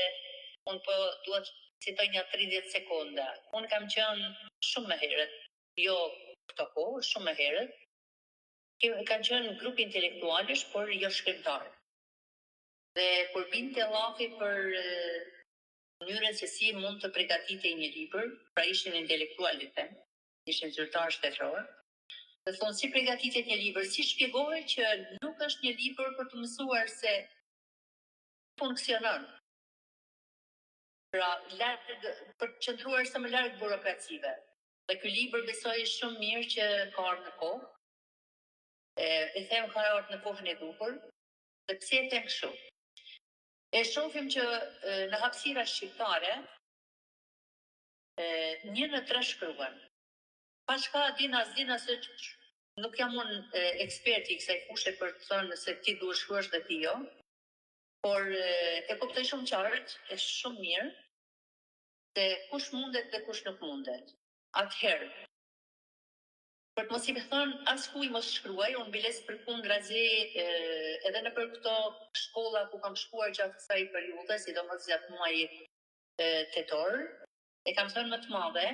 unë po duhet citoj një 30 sekonda. Unë kam qenë shumë më herët, jo këto kohë, shumë më herët, kanë qenë grup intelektualësh, por jo shkrimtarë. Dhe kur binte llafi për mënyrën se si mund të përgatitej një libër, pra ishin intelektualit, ishin zyrtarë shtetëror, dhe thonë si përgatitet një libër, si shpjegohet që nuk është një libër për të mësuar se funksionon. Pra, për të qëndruar sa më larg burokracive. Dhe ky libër besoj shumë mirë që ka ardhur në kohë. E them ka ardhur në kohën e duhur, dhe pse e them kështu? E shohim që në hapësira shqiptare 1 në 3 shkruan. Pashka dina se nuk jam unë eksperti i kësaj fushë për të thënë se ti duhet shkruash dhe ti jo, por e kuptoj shumë qartë, e shumë mirë, se kush mundet dhe kush nuk mundet. Atëherë, për të mos i thënë askuj mos shkruaj, unë biles përkundrazi edhe në për këto shkolla ku kam shkuar gjatë kësaj periudhe, sidomos gjatë muajit tetor, e kam thënë më të madhe,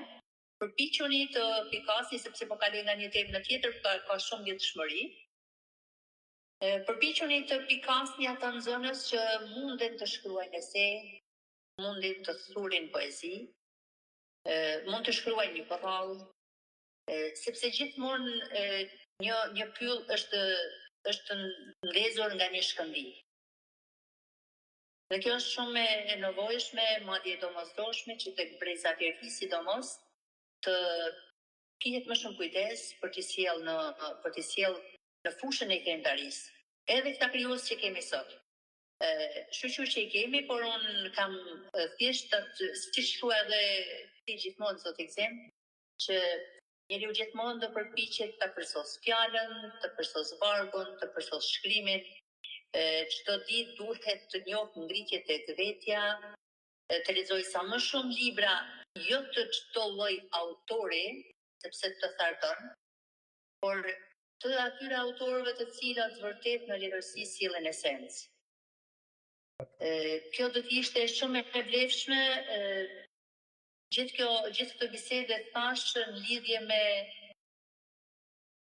përpiquni të pikasni, sepse po kaloj nga një temë në tjetër, ka shumë vjetëshmëri. Përpiquni të pikasni ata nxënës që munden të shkruajnë ese, mundin të thurin poezi, mund të shkruajnë një porrall, sepse gjithmonë një pyll është ndezur nga një shkëmbi. Dhe kjo është shumë e nevojshme, madje e domosdoshme që tek breza tjerë sidomos të kihet më shumë kujdes për t'i sjell në fushën e krimtarisë. Edhe këta krijues që kemi sot. Shoqër që i kemi, por unë kam thjesht si thua edhe ti gjithmonë zot Gzim, që njeriu gjithmonë do përpiqet ta përsos fjalën, të përsos vargun, të përsos shkrimin. Çdo ditë duhet të njohë ngritjet e vetja, të lexoj sa më shumë libra, jo të çdo lloj autori, sepse të tharton, por të atyre autorëve të cilat vërtet në letërsi sillen esencë. Kjo do të ishte shumë e vlefshme, gjithë këtë bisede thash në lidhje me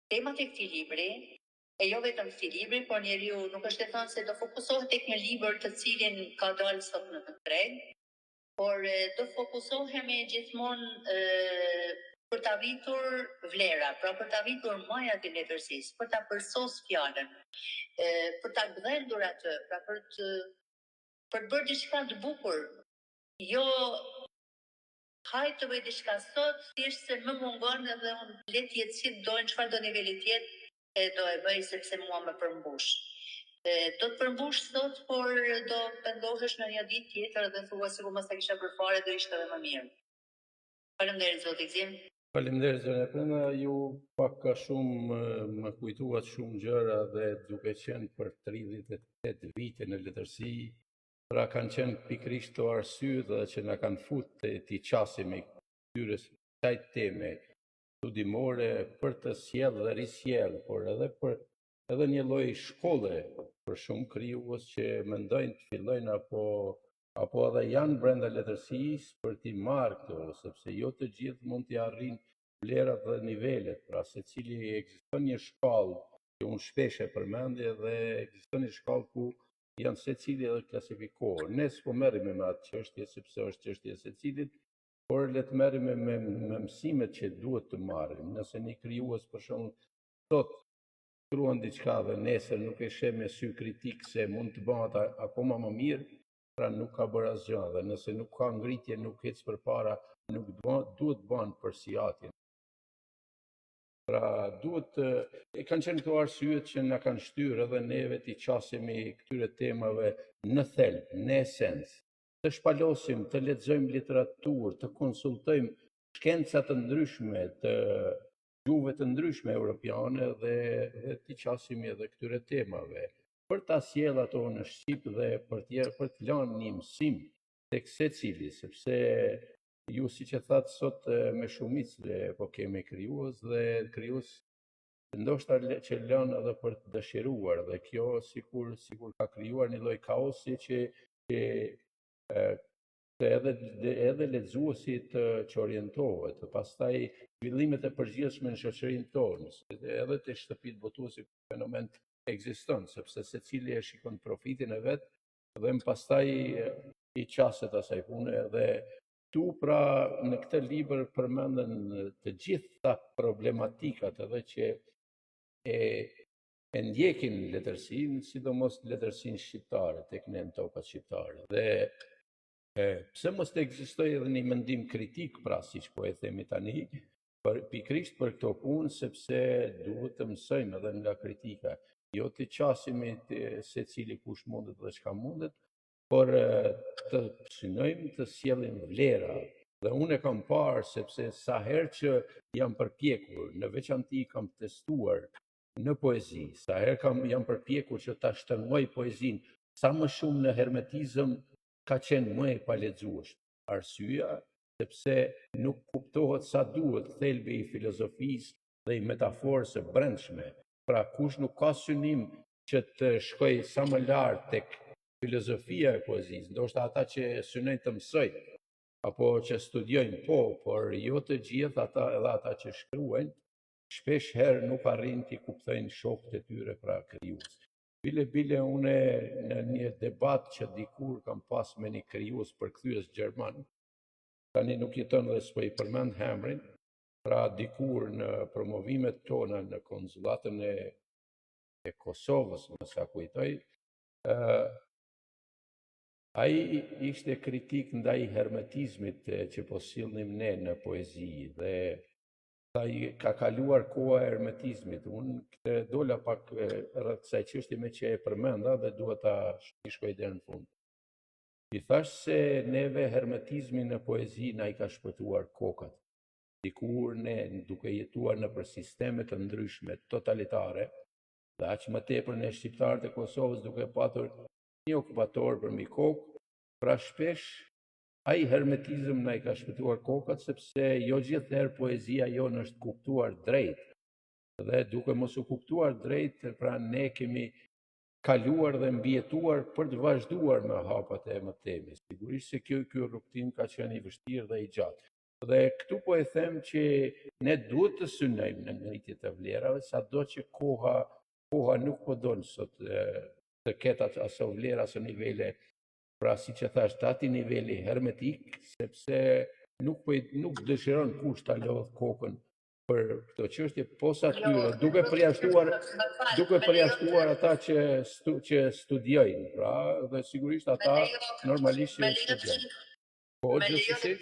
temat e këtij libri, e jo vetëm këtij libri, por njeriu nuk është e thënë se do fokusohet tek një libër të cilin ka dalë sot në tregë, por do fokusohemi gjithmonë për të arritur vlera, pra për të arritur majat e letërsisë, për ta përsos fjalën, për ta gdhendur atë, pra për të bërë diçka të bukur. Jo hajtë të bëj diçka sot, thjesht se më mungon edhe unë le të jetë si dojnë, çfarë do niveli të jetë, do e bëj sepse mua më përmbush. Do të përmbush sot, por do pendohesh në një ditë tjetër dhe thua sikur mos ta kisha bërë fare, do ishte edhe më mirë. Faleminderit zoti Gzim. Faleminderit zotëria Brenda, ju pak ka shumë më kujtuat shumë gjëra dhe duke qenë për 38 vite në letërsi, pra kanë qenë pikërisht të arsye dhe që na kanë futur t'i qasim i këtyre kësaj teme studimore për të sjellë dhe risjellë, por edhe një lloj shkolle për shumë krijues që mendojnë të fillojnë apo edhe janë brenda letërsisë për t'i marrë këto, sepse jo të gjithë mund t'i arrijnë vlerat dhe nivelet, pra secili ekziston një shkallë që unë shpesh e përmendje dhe ekziston një shkallë ku janë secili edhe klasifikohet. Ne s'po merremi me atë çështje sepse është çështje e secilit, por le të merremi me mësimet që duhet të marrim. Nëse një krijues për shembull sot shkruan diçka dhe nesër nuk e sheh me sy kritik se mund të bëhet akoma më mirë, pra nuk ka bërë asgjë. Dhe nëse nuk ka ngritje, nuk ec përpara, nuk duhet bën përsiatjen. Pra duhet e kanë qenë këto arsyet që na kanë shtyrë edhe neve t'i qasemi këtyre temave në thelb, në esencë. Të shpalosim, të lexojmë literaturë, të konsultojmë shkenca të ndryshme, të gjuhëve të ndryshme europiane dhe t'i qasemi edhe këtyre temave. Për ta sjellë ato në shqip dhe për të lënë një mësim tek secili, sepse ju si që thatë sot me shumicë po kemi krijues dhe krijues ndoshta që lënë edhe për të dëshiruar dhe kjo sikur ka krijuar një lloj kaosi që edhe lexuesi që orientohet, pastaj zhvillimet e përgjithshme në shoqërinë tonë, edhe te shtëpitë botuese fenomen ekziston, sepse secili e shikon profitin e vet dhe më pastaj i qaset asaj pune dhe tu pra në këtë libër përmenden të gjitha problematikat edhe që e ndjekin letërsinë, sidomos letërsinë shqiptare, tek ne në tokat shqiptare. Dhe pse mos të ekzistojë edhe një mendim kritik, pra siç po e themi tani, pikërisht për këto punë, sepse duhet të mësojmë edhe nga kritika. Jo të qasimi secili kush mundet dhe çka mundet, por të synojmë të sjellim vlera. Dhe unë e kam parë sepse sa herë që jam përpjekur, në veçanti kam testuar në poezi, sa herë jam përpjekur që ta shtrëngoj poezinë, sa më shumë në hermetizëm ka qenë më e palexueshme. Arsyeja sepse nuk kuptohet sa duhet thelbi i filozofisë dhe i metaforës së brendshme. Pra kush nuk ka synim që të shkoj sa më lart tek filozofia e poezisë, ndoshta ata që synojnë të mësojnë, apo që studiojnë, por jo të gjithë edhe ata që shkruajnë, shpesh herë nuk arrin t'i kuptojnë shokët e tyre pra krijues. Bile une në një debat që dikur kam pas me një krijues përkthyes gjerman, tani nuk jeton dhe s'po i përmend emrin, pra dikur në promovimet tona në konsulatën e Kosovës, më sa kujtoj, ai ishte kritik ndaj hermetizmit që po sillnim ne në poezi dhe ka kaluar koha e hermetizmit. Unë dola pak rreth kësaj çështje me që e përmenda dhe duhet ta shkoj deri në fund. I thash se neve hermetizmi në poezi na i ka shpëtuar kokat. Dikur ne duke jetuar nëpër sisteme të ndryshme totalitare, dhe aq më tepër ne shqiptarët e Kosovës duke patur një okupator përmbi kokë, pra shpesh ai hermetizëm na i ka shpëtuar kokat sepse jo gjithëherë poezia jonë është kuptuar drejt. Dhe duke mos u kuptuar drejt, pra ne kemi kaluar dhe mbijetuar për të vazhduar me hapat e mëtemit. Sigurisht se ky rrugtim ka qenë i vështirë dhe i gjatë. Dhe këtu po e them që ne duhet të synojmë në ngritje të vlerave, sado që koha nuk po don sot të ketë ato vlera aso nivele, pra si që thash, ati niveli hermetik, sepse nuk dëshiron kush ta lodh kokën për këto çështje posa tyre, duke përjashtuar ata që studiojnë, pra dhe sigurisht ata normalisht që studiojnë. Po, gjithsesi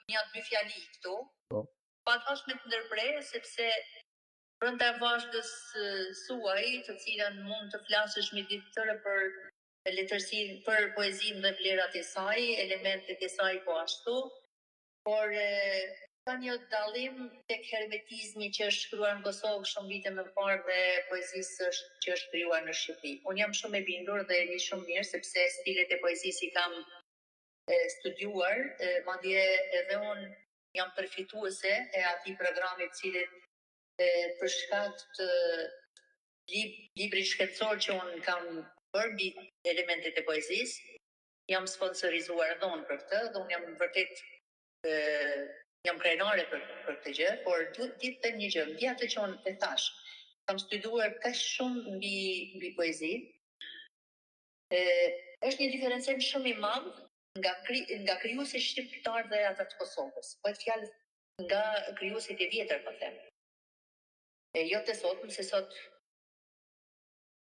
një dy fjali këtu. Pa tash me të ndërprerë, sepse brenda vazhdës suaj, të cilën mund të flasësh me ditë tëre për letërsinë, për poezinë dhe vlerat e saj, elementet e saj po ashtu, por ka një dallim tek hermetizmi që është shkruar në Kosovë shumë vite më parë dhe poezisë që është krijuar në Shqipëri. Unë jam shumë e bindur dhe e di shumë mirë sepse stilet e poezisë i kam studiuar, madje edhe unë jam përfituese e atij programi i cili për shkak të librit shkencor që unë kam bërë mbi elementet e poezisë, jam sponsorizuar dhon për këtë dhe unë jam vërtet jam krenare për këtë gjë, por duhet ditë të një gjë, mbi atë që unë e thash, kam studiuar kaq shumë mbi poezi. Është një diferencim shumë i madh nga krijuesit shqiptar dhe ata të Kosovës. Po fjalë nga krijuesit e vjetër, po them. Jo të sotëm, se sot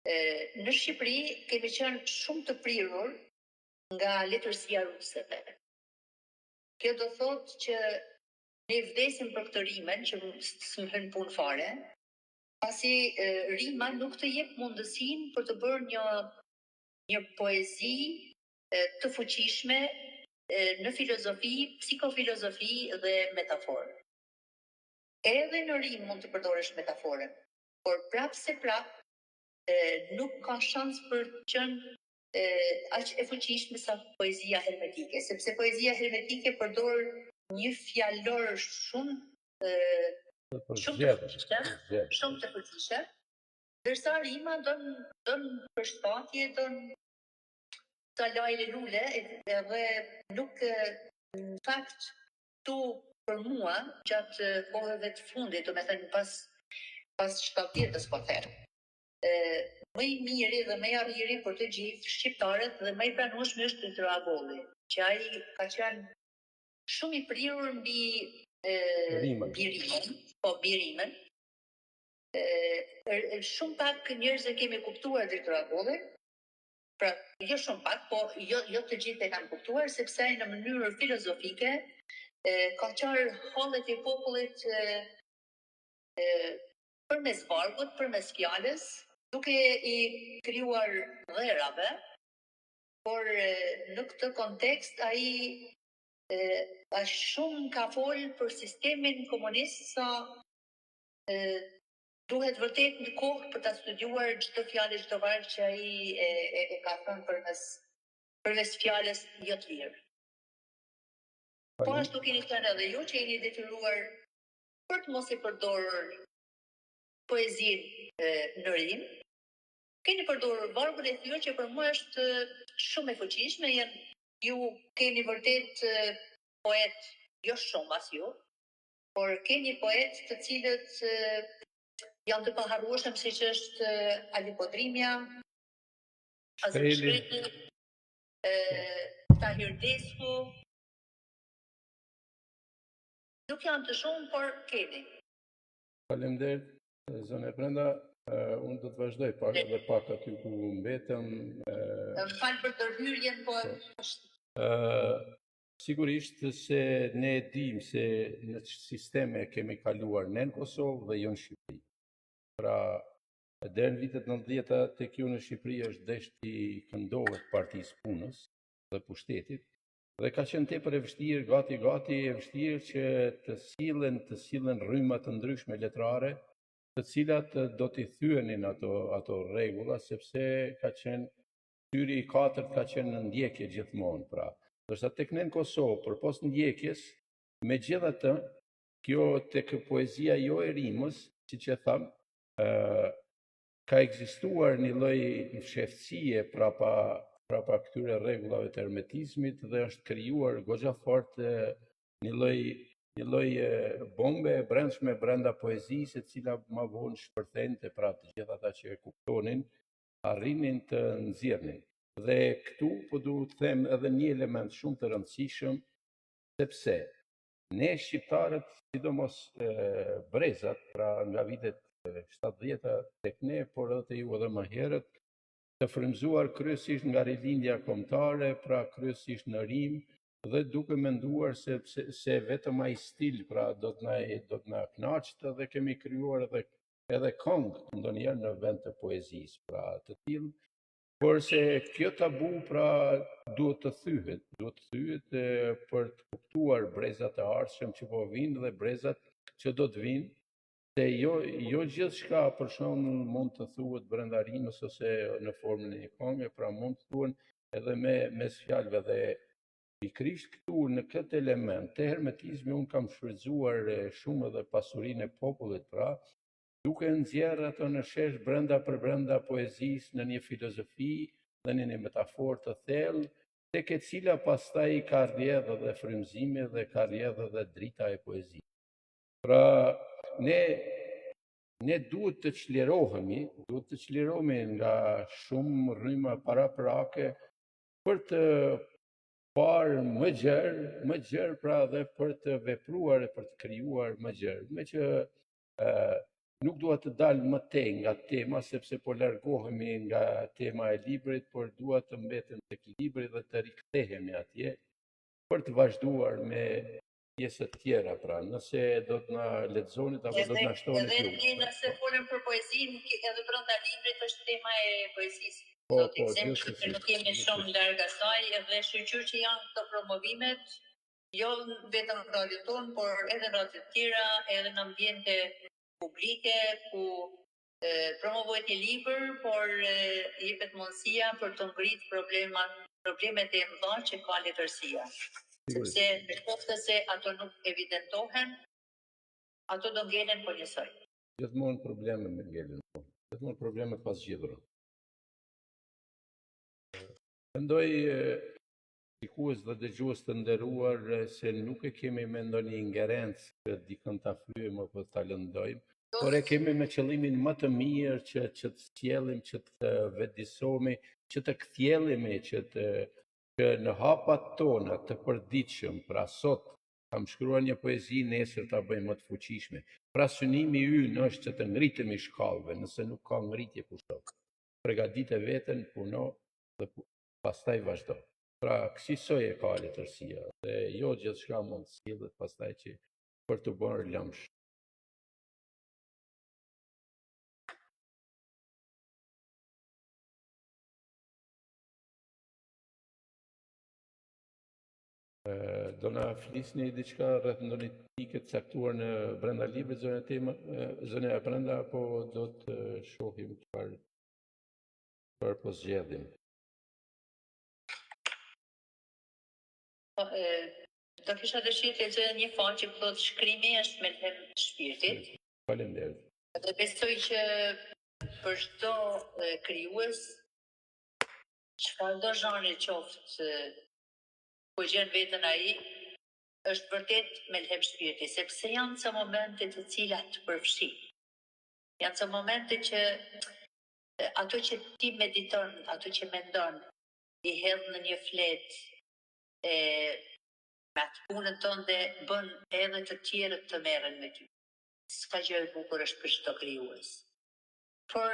në Shqipëri kemi qenë shumë të prirur nga letërsia ruse. Kjo do thotë që ne vdesim për këtë rimën që s'më hyn punë fare, pasi rima nuk të jep mundësinë për të bërë një poezi të fuqishme në filozofi, psikofilozofi dhe metaforë. Edhe në rim mund të përdorësh metaforën, por nuk ka shans për të qenë aq e fuqishme sa poezia hermetike, sepse poezia hermetike përdor një fjalor shumë të fuqishme, ndërsa rima don përshtatje, don ta lajë lule, edhe nuk në fakt tu për mua gjatë kohëve të fundit, do me thënë pas 7 vjetës po them. Më i miri dhe më i arriri për të gjithë shqiptarët dhe më i pranueshëm është Tro Agolli, që ai ka qenë shumë i prirur mbi rimën. Shumë pak njerëz e kemi kuptuar Tro Agollin. Pra, jo shumë pak, po jo të gjithë e kanë kuptuar, sepse ai në mënyrë filozofike ka qarë hallet e popullit përmes vargut, përmes fjalës, duke i krijuar dherave, por në këtë kontekst ai shumë ka folë për sistemin komunist sa duhet vërtet në kohë për ta studiuar çdo fjalë, çdo varg që ai e ka thënë përmes fjalës jo të lirë. Po ashtu keni thënë edhe ju që jeni detyruar për të mos e përdorur poezinë në rim, keni përdorur vargun e thyrë që për mua është shumë e fuqishme. Ju keni vërtet poet, jo shumë as ju, por keni poet të cilët janë të paharrueshëm, siç është Ali Podrimja, Azim Shkreti, Tahir Desku. Nuk janë të shumë, por keni. Faleminderit, zonë Brenda. Unë do të vazhdoj pak aty ku mbetëm. Falë për ndërhyrjen, po sigurisht se ne e dim se në sisteme kemi kaluar ne në Kosovë dhe jo në Shqipëri. Pra, deri në vitet 90-ta tek ju në Shqipëri është deshti i këndohet Partisë Punës dhe Pushtetit, dhe ka qenë tepër e vështirë, gati e vështirë që të sillen rryma të ndryshme letrare, të cilat do t'i thyenin ato rregulla, sepse ka qenë syri i katërt ka qenë në ndjekje gjithmonë. Pra, ndërsa tek ne në Kosovë, përpos ndjekjes, megjithatë, kjo tek poezia jo e rimës, siç e tham, ka ekzistuar një lloj fshehtësie prapa këtyre rregullave të hermetizmit dhe është krijuar goxha fort një lloj bombe e brendshme brenda poezisë, e cila më vonë shpërthente, pra të gjithë ata që e kuptonin, arrinin të nxjerrnin. Dhe këtu po duhet të them edhe një element shumë të rëndësishëm, sepse ne shqiptarët, sidomos brezat, pra nga vitet 70-ta tek ne, por edhe te ju edhe më herët, të frymzuar kryesisht nga rilindja kombëtare, pra kryesisht në rim, dhe duke menduar se vetëm ai stil pra do të na kënaqte, dhe kemi krijuar edhe këngë ndonjëherë në vend të poezisë, pra të tillë. Por se kjo tabu pra duhet të thyhet për të kuptuar brezat e ardhshëm që po vinë dhe brezat që do të vinë, se jo gjithçka për shembull mund të thuhet brenda rimës ose në formën e një këngë, pra mund të thuhen edhe mes fjalëve, dhe Pikërisht këtu në këtë element të hermetizmi unë kam shfrytzuar shumë edhe pasurinë e popullit, pra, duke nxjerrë ato në shesh brenda për brenda poezisë në një filozofi dhe në një metaforë të thellë, tek e cila pastaj ka rrjedhë edhe frymëzimi dhe ka rrjedhë edhe drita e poezisë. Pra, ne duhet të çlirohemi nga shumë rryma paraprake për të parë më gjerë, pra dhe për të vepruar e për të krijuar më gjerë. Me që nuk dua të dalë më tej nga tema, sepse po largohemi nga tema e librit, por dua të mbetem tek libri dhe të rikthehemi atje për të vazhduar me pjesët tjera, pra, nëse do të na lexonit apo do të na shtoni klub. Edhe nëse folëm për poezinë, edhe brenda librit është tema e poezisë. Po, gjithsesi. Nuk jemi shumë larg asaj, edhe shqyrë që janë këto promovimet, jo vetëm në radio tonë, por edhe në radio të tjera, edhe në ambiente publike, ku promovohet një libër, por jepet mundësia për të ngritë problemet e mëdha që ka letërsia. Sepse në qoftë se ato nuk evidentohen, ato do ngelen po njësoj. Gjithmonë probleme me ngelen, gjithmonë probleme pas zgjidhura. Mendoj shikues dhe dëgjues të nderuar se nuk e kemi me ndonjë ingerencë që dikën ta fryejmë apo ta lëndojmë, por e kemi me qëllimin më të mirë që të sjellim, që të vetëdijsohemi, që të kthjellemi, që në hapat tona të përditshëm, pra sot kam shkruar një poezi, nesër ta bëjmë më të fuqishme. Pra synimi ynë është që të ngritemi shkallëve, nëse nuk ka ngritje kushto. Përgatite veten, puno dhe pastaj vazhdo. Pra kësaj e ka letërsia, dhe jo gjithçka mund të sillet pastaj që për të bërë lëmsh. Do na flisni diçka rreth ndonjë pike të caktuar në brenda librit, zona e brenda, apo do të shohim çfarë po zgjedhim? Do kisha dëshirë të lexoj një faqe që thotë shkrimi është melhem shpirtit. Faleminderit. Dhe besoj që për çdo krijues, çfarëdo zhanri qoftë ku gjen veten ai, është vërtet melhem shpirti, sepse janë ca momente të cilat përfshin. Janë ca momente që ato që ti mediton, ato që mendon, i hedh në një fletë me atë punën tonë dhe bën edhe të tjerët të merren me ty. S'ka gjë e bukur është për çdo krijues. Por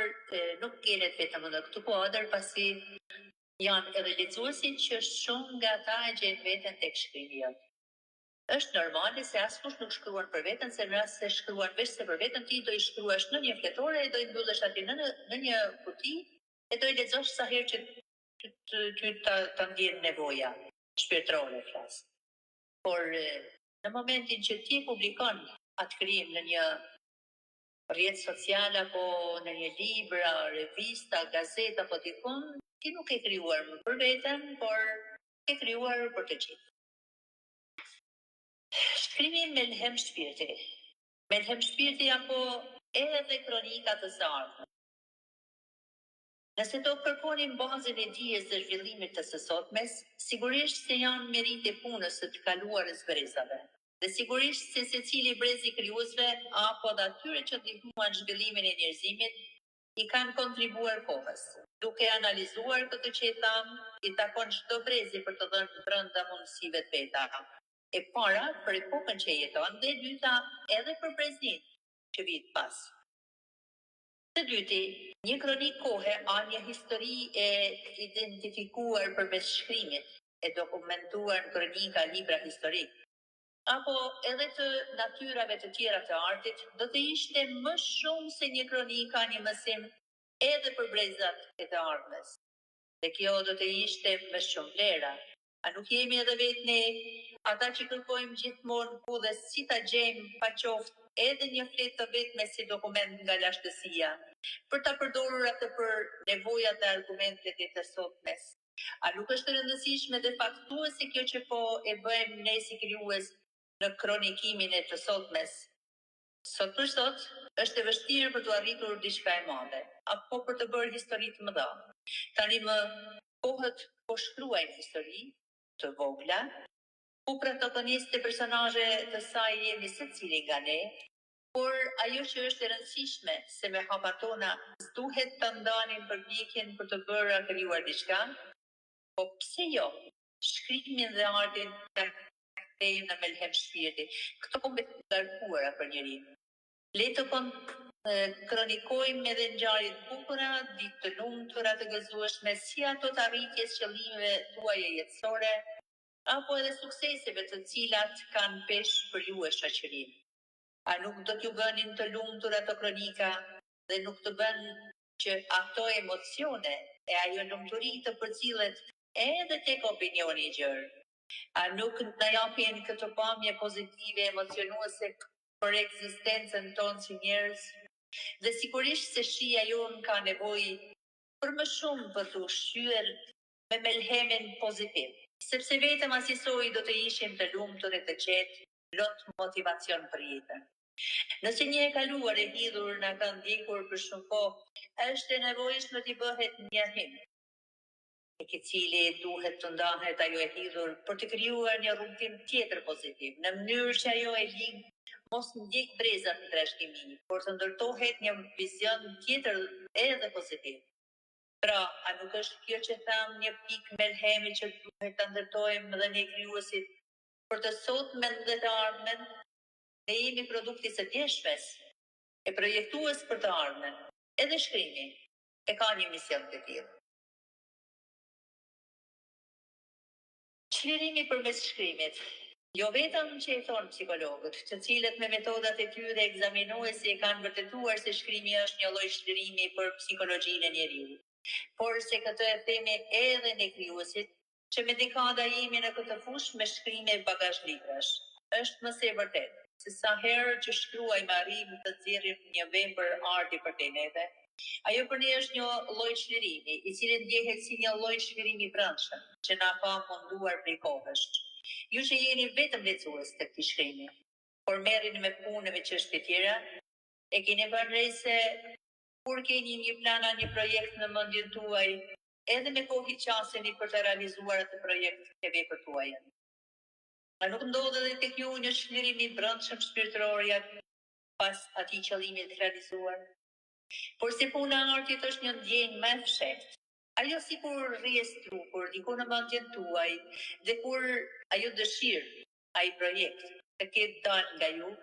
nuk kelet vetëm në këtu kuadër, pasi janë edhe lexuesit që shumë nga ata e gjejnë veten tek shkrimi. Është normale se askush nuk shkruan për veten, se në rast se shkruan veç se për veten, ti do i shkruash në një fletore, e do i mbyllesh aty në një kuti, e do i lexosh sa herë që ta ndjen nevoja shpirtërore flas. Por në momentin që ti publikon atë krim në një rrjet social apo në një libër, revista, gazeta apo dikun, ti nuk e krijuar më për veten, por e krijuar për të gjithë. Shkrimi melhem shpirti. Melhem shpirti apo edhe kronikat të së ardhmes. Nëse do kërkonim bazën e dijes dhe zhvillimit të së sotmes, sigurisht se janë merit e punës së të kaluarës brezave. Dhe sigurisht se secili brez i krijuesve apo dhe atyre që ndihmuan zhvillimin e njerëzimit i kanë kontribuar kohës. Duke analizuar këtë që i tham, i takon çdo brezi për të dhënë brenda mundësive të veta. E para për epokën që jeton, dhe dyta edhe për brezin që vit pas. Së dyti, një kronik kohe a një histori e identifikuar përmes shkrimit, e dokumentuar në kronika, libra historik, apo edhe të natyrave të tjera të artit, do të ishte më shumë se një kronika, një mësim edhe për brezat e të ardhmes. Dhe kjo do të ishte më shumë vlera. A nuk jemi edhe vetë ne ata që kërkojmë gjithmonë ku dhe si ta gjejmë pa qoftë edhe një fletë të vetme si dokument nga lashtësia, për ta përdorur atë për nevojat e argumentet e të sotmes, A nuk është e rëndësishme dhe faktuese kjo që po e bëjmë ne si krijues në kronikimin e të sotmes? Sot për sot, është e vështirë për të arritur diçka e madhe, apo për të bërë histori të mëdha. Tani më kohët po shkruajnë histori të vogla, ku protagonistë e personazhe të saj jemi secili nga ne, por ajo që është e rëndësishme se me hapa tona duhet të ndanim përpjekjen për të bërë krijuar diçka, po pse jo? Shkrimin dhe artin të kthejmë në melhem shpirti. Këto kombe të ngarkuara për njeriu. Le të kronikojmë edhe ngjarje të bukura, ditë të lumtura të gëzueshme, si ato të arritjes qëllimeve tuaja jetësore, apo edhe sukseseve të cilat kanë peshë për ju e shoqërinë. A nuk do t'ju bënin të lumtur ato kronika dhe nuk të bën që ato emocione e ajo lumturi të përcillet edhe tek opinioni i gjerë? A nuk na japin këtë pamje pozitive emocionuese për ekzistencën tonë si njerëz? Dhe sigurisht se shija jonë ka nevojë për më shumë për të ushqyer me melhemin pozitiv, sepse vetëm asisoj do të ishim të lumtur e të qetë, lot motivacion për jetën. Nëse një e kaluar e hidhur na ka ndjekur për shumë kohë, është e nevojshme t'i bëhet një him, e i cili duhet të ndahet ajo e hidhur për të krijuar një rrugtim tjetër pozitiv, në mënyrë që ajo e ligë mos ndjek brezat në trashëgimi, por të ndërtohet një vizion tjetër edhe pozitiv. Pra, a nuk është kjo që tham një pikë melhemi që duhet të ndërtojmë dhe ne krijuesit për të sotmen dhe të ardhmen? Ne jemi produkti së djeshmes, e projektues për të ardhmen. Edhe shkrimi e ka një mision të tillë. Çlirimi përmes shkrimit. Jo vetëm që e thonë psikologët, të cilët me metodat e tyre ekzaminuese e kanë vërtetuar se shkrimi është një lloj çlirimi për psikologjinë e njeriu, por se këtë e themi edhe ne krijuesit, që me dekada jemi në këtë fushë me shkrime bagazh librash. Është më së vërtetë se sa herë që shkruajmë arrim të nxjerrim një vepër arti për te neve. Ajo për ne është një lloj çlirimi, i cili ndjehet si një lloj çlirimi i brendshëm, që na ka munduar prej kohësh. Ju që jeni vetëm lexues të këtij shkrimi, por merreni me punë me çështje tjera, e keni vënë re se kur keni një plan, një projekt në mendjen tuaj, edhe me kohë i qaseni për të realizuar atë projekt e vepër tuaja. A nuk ndodhe dhe tek ju një çlirim i brendshëm shpirtëror pas atij qëllimi të realizuar? Por si puna e artit është një ndjenjë më e fshehtë, ajo si kur rries trupur, diku në mendjen tuaj, dhe kur ajo dëshirë, ai projekt, të ketë dalë nga ju,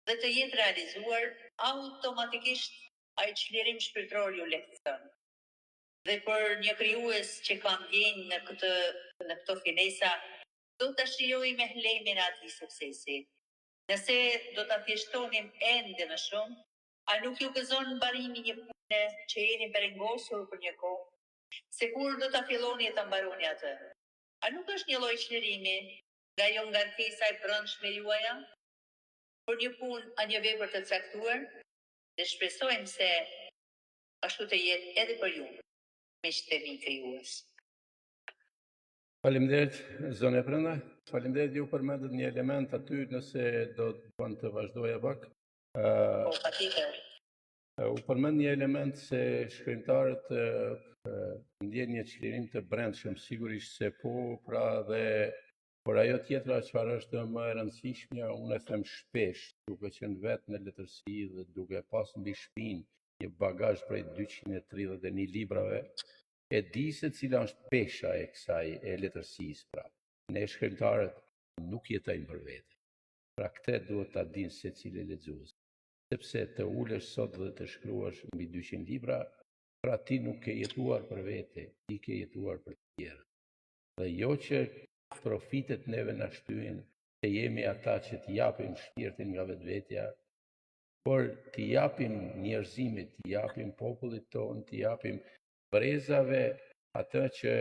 dhe të jetë realizuar, automatikisht ai çlirim shpirtëror ju lehtëson. Dhe për një krijues që ka ndjenjë në këto finesa, do ta shijoj me hlemin e atij suksesi. Nëse do ta thjeshtonim ende më shumë, a nuk ju gëzon mbarimi një pune që jeni brengosur për një kohë? Se kur do ta filloni e ta mbaroni atë? A nuk është një lloj çlirimi nga jo ngarkesa e brendshme juaja për një punë a një vepër të caktuar? Dhe shpresojmë se ashtu të jetë edhe për ju, miqtë e mi krijues. Faleminderit, zone Brenda. Faleminderit, ju përmendët një element aty, nëse do të vazhdoja pak. Po, patjetër. U përmend një element se shkrimtarët ndjen një çlirim të brendshëm, sigurisht se po, pra dhe por ajo tjetra çfarë është më e rëndësishmja, unë e them shpesh, duke qenë vetë në letërsi dhe duke pas mbi shpinë një bagazh prej 231 librave, e di se cila është pesha e kësaj e letërsisë, pra. Ne shkrimtarët nuk jetojmë për vete. Pra këtë duhet ta dinë secili lexues. Sepse të ulesh sot dhe të shkruash mbi 200 libra, pra ti nuk ke jetuar për vete, ti ke jetuar për të tjerë. Dhe jo që profitet neve na shtyen, të jemi ata që t'i japim shpirtin nga vetvetja, por t'i japim njerëzimit, t'i japim popullit ton, t'i japim brezave atë që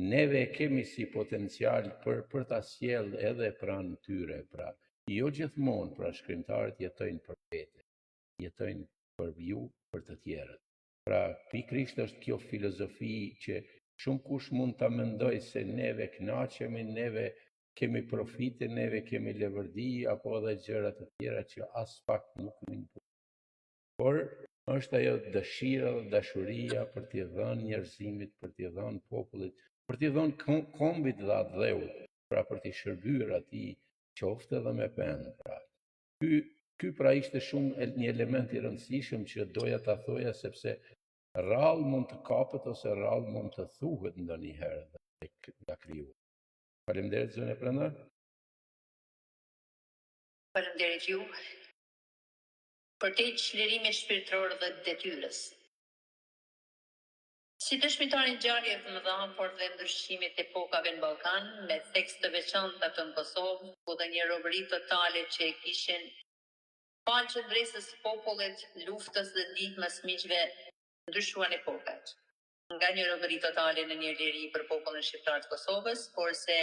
neve kemi si potencial për ta sjell edhe pranë tyre, pra. Jo gjithmonë, pra shkrimtarët jetojnë për vete, jetojnë për ju, për të tjerët. Pra, pikërisht është kjo filozofi që Shumë kush mund ta mendoj se neve kënaqemi, neve kemi profite, neve kemi levërdi, apo edhe gjëra të tjera që as pak nuk në. Por është ajo dëshira dhe dashuria për t'i dhënë njerëzimit, për t'i dhënë popullit, për t'i dhënë kombit dhe atë dheut, pra për t'i shërbyer atij qoftë edhe me penë. Pra. Ky pra ishte shumë një element i rëndësishëm që doja ta thoja, sepse rrallë mund të kapet ose rrallë mund të thuhet ndonjëherë nga kriju. Faleminderit zone Prandar. Faleminderit ju. Për te çlirimit shpirtëror dhe detyrës. Si dëshmitar i ngjarjeve të mëdha, por dhe ndryshimit e epokave në Ballkan, me tekst të veçanta të në Kosovë, ku dhe një robëri totale që e kishin falë qëndresës popullit, luftës dhe ndihmës miqve, ndryshuan epokat. Nga një robëri totale në një liri për popullin shqiptar të Kosovës, por se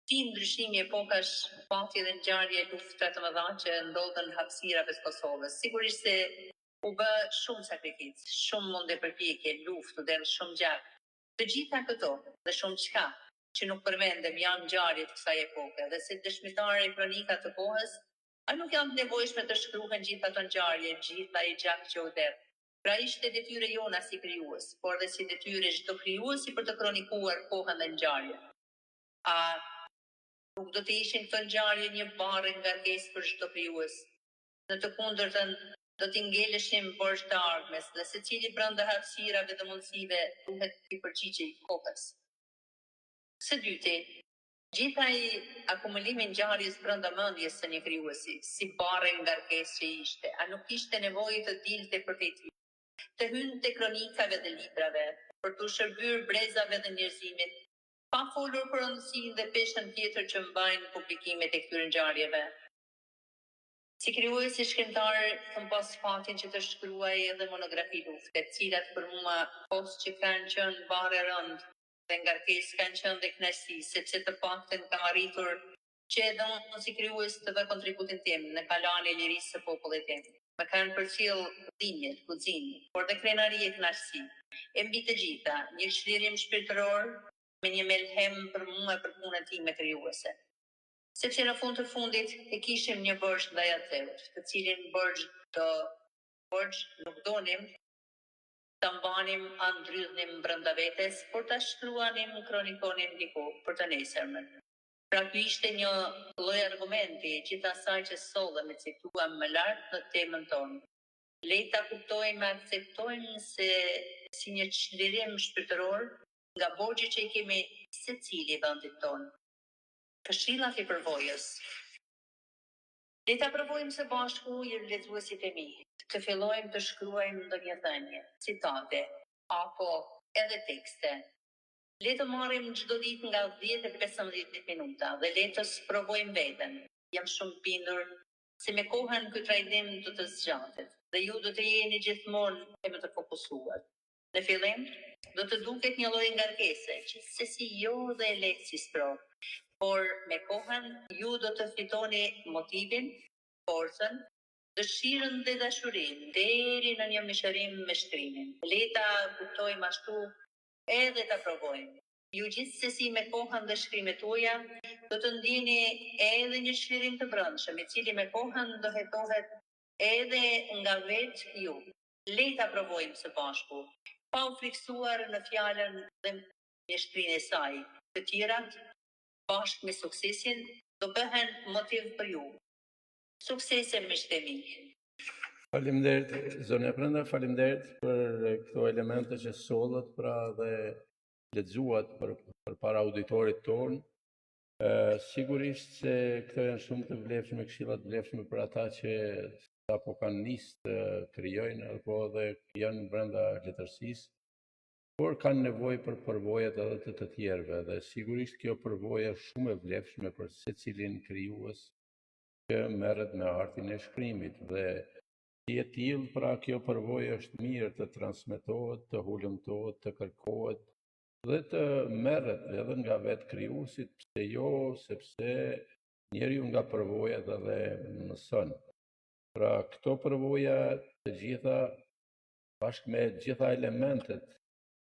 ti ndryshimi epokash, pati dhe ngjarje lufta të mëdha që ndodhen hapësirave të Kosovës. Sigurisht se u bë shumë sakrificë, shumë munde përpjekje, luftë, dhe shumë gjatë. Të gjitha këto dhe shumë çka që nuk përmendem janë ngjarje të kësaj epoke, dhe si dëshmitare e kronika të kohës, a nuk janë të nevojshme të shkruhen gjitha të ngjarje, gjitha i gjak që u derë. Pra ishte detyre jona si krijues, por dhe si detyre çdo krijuesi për të kronikuar kohën dhe ngjarje. A nuk do të ishin këto ngjarje një barë ngarkesë për çdo krijues. Në të kundërtën, do t'i ngeleshim borxh të ardhmes, dhe secili brenda hapësirave dhe mundësive duhet të përgjigjej kohës. Së dyti, gjitha i akumulimi ngjarjes brenda mendjes së një krijuesi, si barë ngarkesë që ishte, a nuk ishte nevojë të dilte për të hynë të kronikave dhe librave, për të shërbyer brezave dhe njerëzimit, pa folur për rëndësinë dhe peshën tjetër që mbajnë publikimet e këtyre ngjarjeve. Si krijuesi shkrimtar, kam pas fatin që të shkruaj edhe monografi lufte, të cilat për mua post që kanë qenë barë rënd dhe ngarkesë kanë qenë dhe kënaqësi, sepse të paktën kam arritur që edhe unë si krijues të vë kontributin tim në kalan e lirisë së popullit tim. Më kanë përcjell dhimbjet, guxinë, por dhe krenari e kënaqësi. E mbi të gjitha, një çlirim shpirtëror me një melhem për mua për punën time krijuese. Sepse në fund të fundit e kishim një borxh ndaj atëut, të cilin borxh nuk donim ta mbanim andrydhnim brenda vetes, por ta shkruanim, kronikonim diku për të nesërmen. Pra ky ishte një lloj argumenti gjithë asaj që sollëm e cituam më lart në temën tonë. Le ta kuptojmë, akceptojmë se si një çlirim shpirtëror nga borxhi që i kemi secili vendit tonë. Këshillat i përvojës. Le ta provojmë së bashku, ju lexuesit e mi, të fillojmë të shkruajmë ndonjë thënie, citate apo edhe tekste. Le të marrim çdo ditë nga 10 e 15 minuta dhe le të sprovojmë veten. Jam shumë bindur se me kohën ky trajnim do të zgjatet dhe ju do të jeni gjithmonë e më të fokusuar. Në fillim, do të duket një lloj ngarkese, që sesi jo dhe e lehtë si sprov, por me kohën ju do të fitoni motivin, forcën, dëshirën dhe dashurinë deri në një mishërim me shkrimin. Le ta kuptojmë ashtu edhe ta provojmë. Ju gjithsesi me kohën dhe shkrimet tuaja do të ndjeni edhe një çlirim të brendshëm, i cili me kohën do hetohet edhe nga vetë ju. Le ta provojmë së bashku, pa u friksuar në fjalën dhe mjeshtrinë e saj. Të tjerat, bashkë me suksesin, do bëhen motiv për ju. Suksese miqtë e mi. Faleminderit zone Prandar, faleminderit për këto elemente që sollët pra dhe lexuat për para auditorit tonë. Sigurisht se këto janë shumë të vlefshme, këshilla të vlefshme për ata që apo kanë nisë të krijojnë apo dhe janë brenda letërsisë, por kanë nevojë për përvojat edhe të tjerëve, dhe sigurisht kjo përvojë është shumë e vlefshme për secilin krijues që merret me artin e shkrimit, dhe si e tillë pra kjo përvojë është mirë të transmetohet, të hulumtohet, të kërkohet dhe të merret edhe nga vetë krijuesi, pse jo, sepse njeriu nga përvojat edhe mëson. Pra këto përvoja të gjitha bashkë me gjitha elementet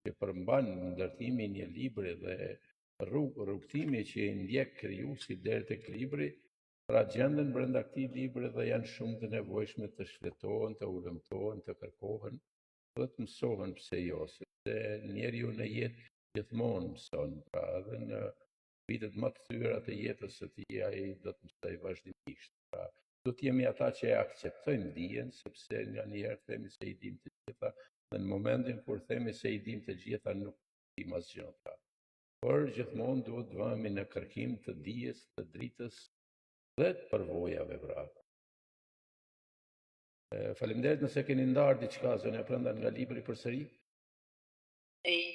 që përmban ndërtimi një libri dhe rrugtimi që i ndjek krijuesi deri tek libri, pra gjenden brenda këtij libri dhe janë shumë të nevojshme të shfletohen, të ulëmtohen, të kërkohen dhe të mësohen pse jo, sepse njeriu në jetë gjithmonë mëson, pra edhe në vitet më të thyra të jetës së tij ai do të mësoj vazhdimisht. Pra, do të jemi ata që e akceptojmë dijen, sepse nga njerë themi se i dim të gjitha, dhe në momentin kur themi se i dim të gjitha nuk dim asgjë. Por gjithmonë duhet të vëhemi në kërkim të dijes, të dritës dhe të përvojave, pra. Faleminderit nëse keni ndarë diçka zonë Prenda nga libri përsëri.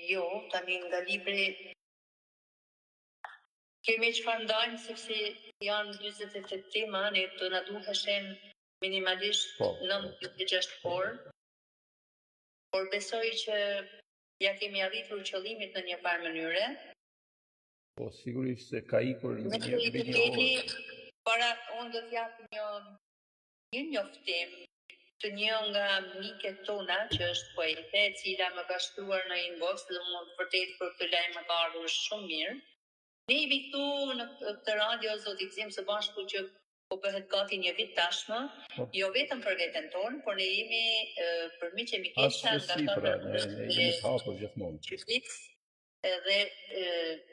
Jo, tani nga libri kemi çfarë ndajmë sepse janë 28 tema, ne do na duheshin minimalisht 96 orë. Por besoj që ja kemi arritur qëllimit në një farë mënyre. Po sigurisht se ka ikur në një orë. Para unë do t'jap një njoftim të një nga miket tona që është poete, e cila më ka shkruar në inbox dhe më vërtet për këtë lajm më ka ardhur shumë mirë. Ne jemi këtu në këtë radio zoti Gzim së bashku që po bëhet gati një vit tashmë, jo vetëm për veten tonë, por ne jemi për miq e mikesha nga ne jemi të hapur gjithmonë. Dhe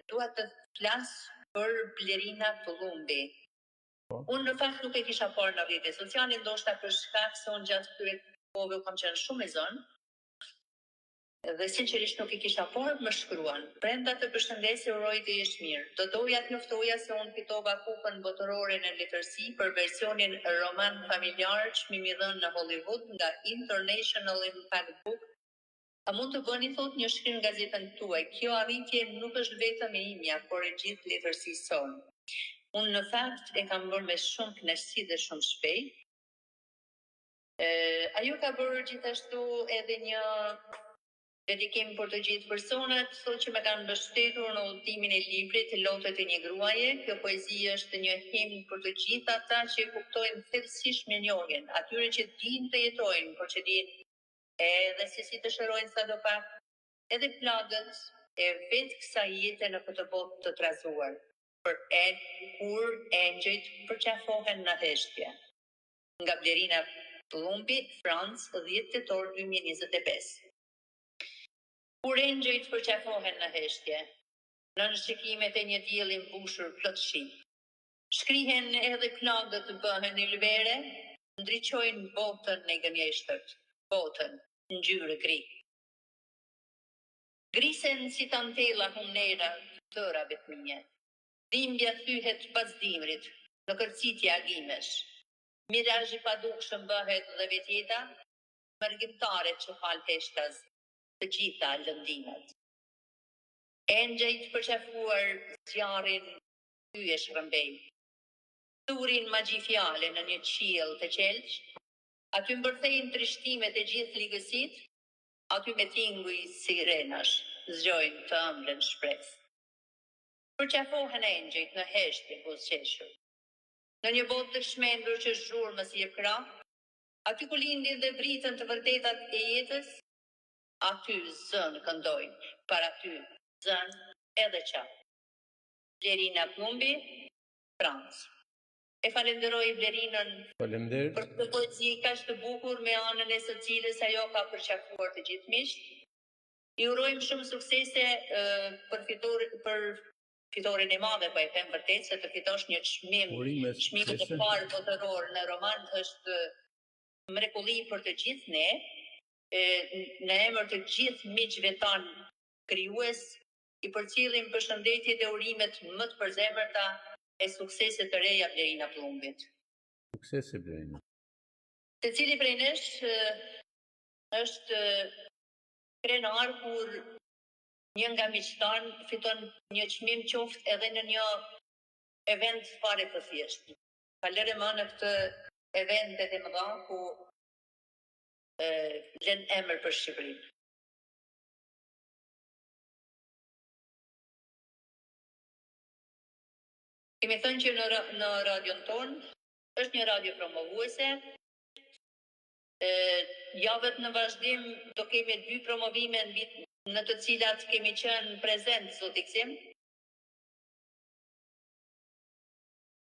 dua të flas për Blerina Tullumbi. Unë në fakt nuk e kisha parë në rrjetet sociale, ndoshta për shkak se unë gjatë këtyre kohëve kam qenë shumë e zënë. Dhe sinqerisht nuk e kisha parë, më shkruan. Brenda të përshëndesë, uroj të jesh mirë. Do doja të njoftoja se unë fitova kupën botërore në letërsi për versionin roman familjar çmimi i dhënë në Hollywood nga International Impact Book. A mund të bëni thot një shkrim në gazetën tuaj? Kjo arritje nuk është vetëm e imja, por e gjithë letërsisë sonë. Unë në fakt e kam bërë me shumë kënaqësi dhe shumë shpejt. Ajo ka bërë gjithashtu edhe një dedikim për të gjithë personat, thotë që me kanë mbështetur në udhëtimin e librit Lotet e një gruaje. Kjo poezi është një himn për të gjithë ata që kuptojnë thellësisht mirënjohjen, atyre që dinë të jetojnë, por që dinë edhe se si të shërojnë sadopak, edhe plagët e vetë kësaj jete në këtë botë të trazuar, kur engjëjt përqafohen në heshtje. Nga Blerina Tullumbi, Francë, 10 tetor 2025. Kur engjëjt përqafohen në heshtje, në shikimet e një dielli mbushur plot shi, shkrihen edhe plagët të bëhen ylbere, ndriçojnë botën në gënjeshtër, botën në ngjyrë gri. Grisen si tantella humnera të tërave të minje. Dhimbja thyhet pas dimrit, në kërcitje agimesh. Mirazhi padukshëm bëhet dhe vetjeta, mërgjimtare që fal heshtaz, të gjitha lëndimet. Engjëjt përqafuar zjarrin hyje shërëmbej. Thurin magjifjale në një qiell të qelq, aty mbërthejnë trishtimet e gjithë ligësit, aty me tinguj sirenash, zgjojnë të ëmblën shpresë. Përqafohen engjëjt në heshtje buzëqeshur. Në një botë të shmendur që zhurmë si jep krah, aty ku lindin dhe vritën të vërtetat e jetës, aty zënë këndojnë, para ty zënë edhe qatë. Blerina Tullumbi, Francë. E falenderoj Blerinën për të poezi kaq të bukur me anën e së cilës ajo ka përqafuar të gjithë miqt. I urojmë shumë suksese për fitoren e madhe, po e them vërtet se të fitosh një çmim, çmimin e parë botëror në roman është mrekulli për të gjithë ne. Në emër të gjithë miqve tanë krijues, i përcjellim përshëndetjet e urimet më të përzemërta e sukseset të reja Blerina Tullumbit. Suksese Blerina. Secili prej nesh është krenar kur një nga miqtan fiton një çmim qoftë edhe në një event fare të thjeshtë. Falere më në këtë eventet e mëdha ku lën emër për Shqipërinë. Kemi thënë që në radion tonë është një radio promovuese. Javët në vazhdim do kemi 2 promovime në të cilat kemi qenë prezent, zoti Gzim.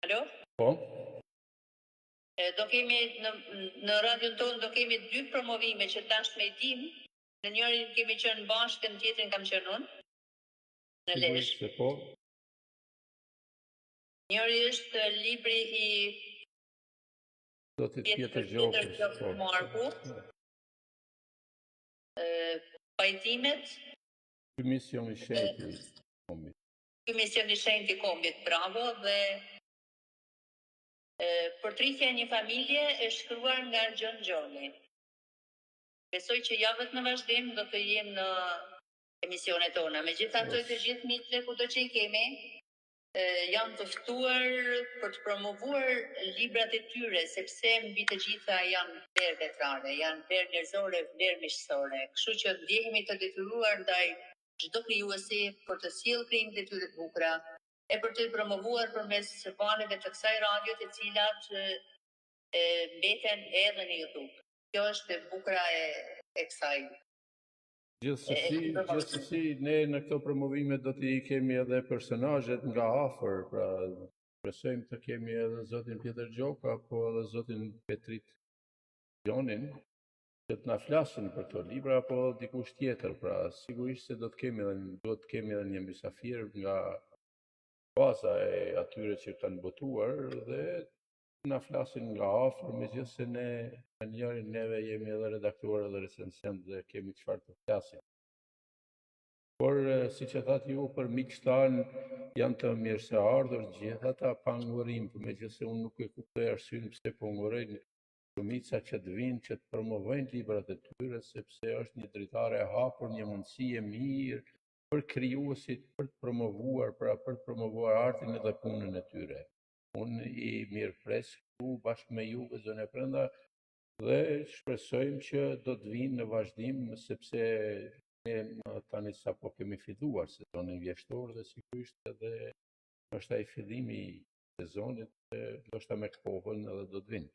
Alo? Po, Do kemi në radion tonë do kemi 2 promovime që tashmë e dim. Në njërin kemi qenë bashkë, në tjetrin kam qenë unë. Në Lesh. sigurisht se po. Njëri është libri i Zotit Pjetër Pjetër Gjokës. Po. Marku. Pajtimet, Ky mision i shenjtë i kombit. ky mision i shenjtë i kombit, bravo, dhe Portritja e një familje e shkruar nga John Gjoni. Besoj që javët në vazhdim do të jenë në emisionet tona. Megjithatë, të gjithë miqtë kudo që i kemi, janë të ftuar për të promovuar librat e tyre, sepse mbi të gjitha janë vlerë vetrare, janë vlerë njerëzore, vlerë miqësore. Kështu që ndjehemi të detyruar ndaj çdo krijuesi për të sjellë krijimet e tyre të bukura, e për të promovuar përmes valeve të kësaj radio, të cilat mbeten edhe në YouTube. Kjo është e bukura e kësaj. Gjithsesi, ne në këto promovime do t'i kemi edhe personazhet nga afër, pra presojmë të kemi edhe zotin Pjetër Gjoka, apo edhe zotin Petrit Gjonin, që të na flasin për këto libra, apo dikush tjetër, pra sigurisht se do të kemi edhe një mysafir nga baza e atyre që kanë botuar dhe na flasin nga afër, megjithëse ne në njërin neve jemi edhe redaktorë dhe recensent dhe kemi çfarë të flasim. Por siç e thatë ju, për miqtë tanë janë të mirë se ardhur gjithë ata pa ngurim, megjithëse unë nuk e kuptoj arsyeën pse po ngurojnë shumica që të vinë që të promovojnë librat e tyre, sepse është një dritare e hapur, një mundësi e mirë për krijuesit për të promovuar, pra për të promovuar artin edhe punën e tyre. Unë i mirëpres këtu bashkë me ju zonë e Prenda dhe shpresojmë që do të vinë në vazhdim, sepse ne tani sapo kemi filluar sezonin vjeshtor dhe sigurisht edhe është ai fillimi i sezonit, ndoshta me kohën edhe do të vinë.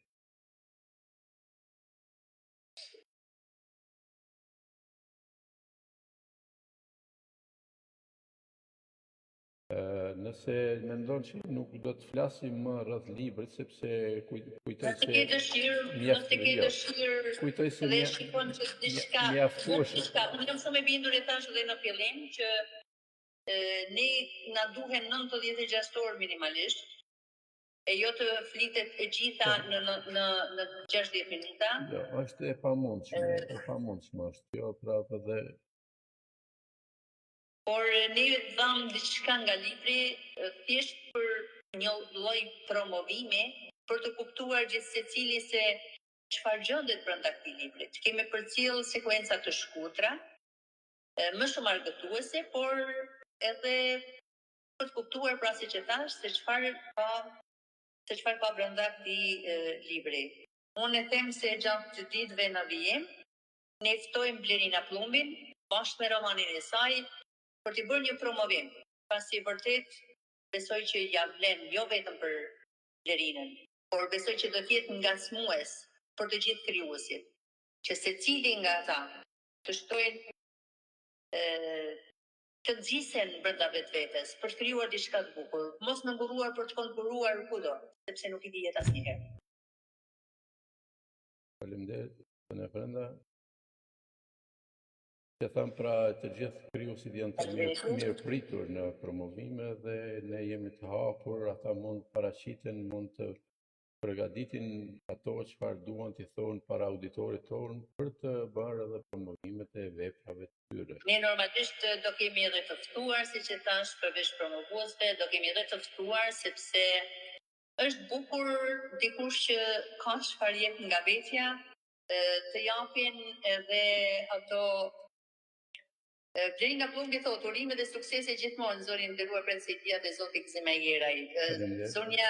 Nëse mendon që nuk do të flasim më rreth librit, sepse kujtoj se nëse ke dëshirë kujtoj se dhe shikon që diçka, unë jam shumë e bindur e thash edhe në fillim që ne na duhen 96 orë minimalisht, e jo të flitet e gjitha në 60 minuta. Jo, është e pamundshme është kjo, prapë dhe por ne dham diçka nga libri thjesht për një lloj promovimi, për të kuptuar gjithë secili se çfarë gjendet brenda këtij libri. Kemi përcjell sekuenca të shkurtra, më shumë argëtuese, por edhe për të kuptuar pra siç e thash se çfarë ka brenda këtij libri. Unë e them se gjatë të ditëve na vijim, ne ftojmë Blerina Plumbin bashkë me romanin e saj për të bërë një promovim, pasi vërtet besoj që ja vlen jo vetëm për Blerinën, por besoj që do të jetë ngacmues për të gjithë krijuesit, që secili nga ata të shtojnë të nxjisen brenda vetvetes për të krijuar diçka të bukur, mos në nguruar për të konkuruar kudo, sepse nuk i dihet asnjëherë. Faleminderit, zonë Prenda. Që thamë pra të gjithë krijuesit janë të mirë pritur në promovime dhe ne jemi të hapur, ata mund të paraqiten, mund të përgatitin ato çfarë duan t'i thonë para auditorit tonë për të bërë edhe promovimet e veprave të tyre. Ne normalisht do kemi edhe të ftuar, siç e thash, përveç promovuesve, do kemi edhe të ftuar sepse është bukur dikush që ka çfarë jep nga vetja, të japin edhe ato. Blerina Plumbi thot, urime dhe suksese gjithmonë, zoni nderuar presidia dhe zoti Gzim Ajeraj. Zonja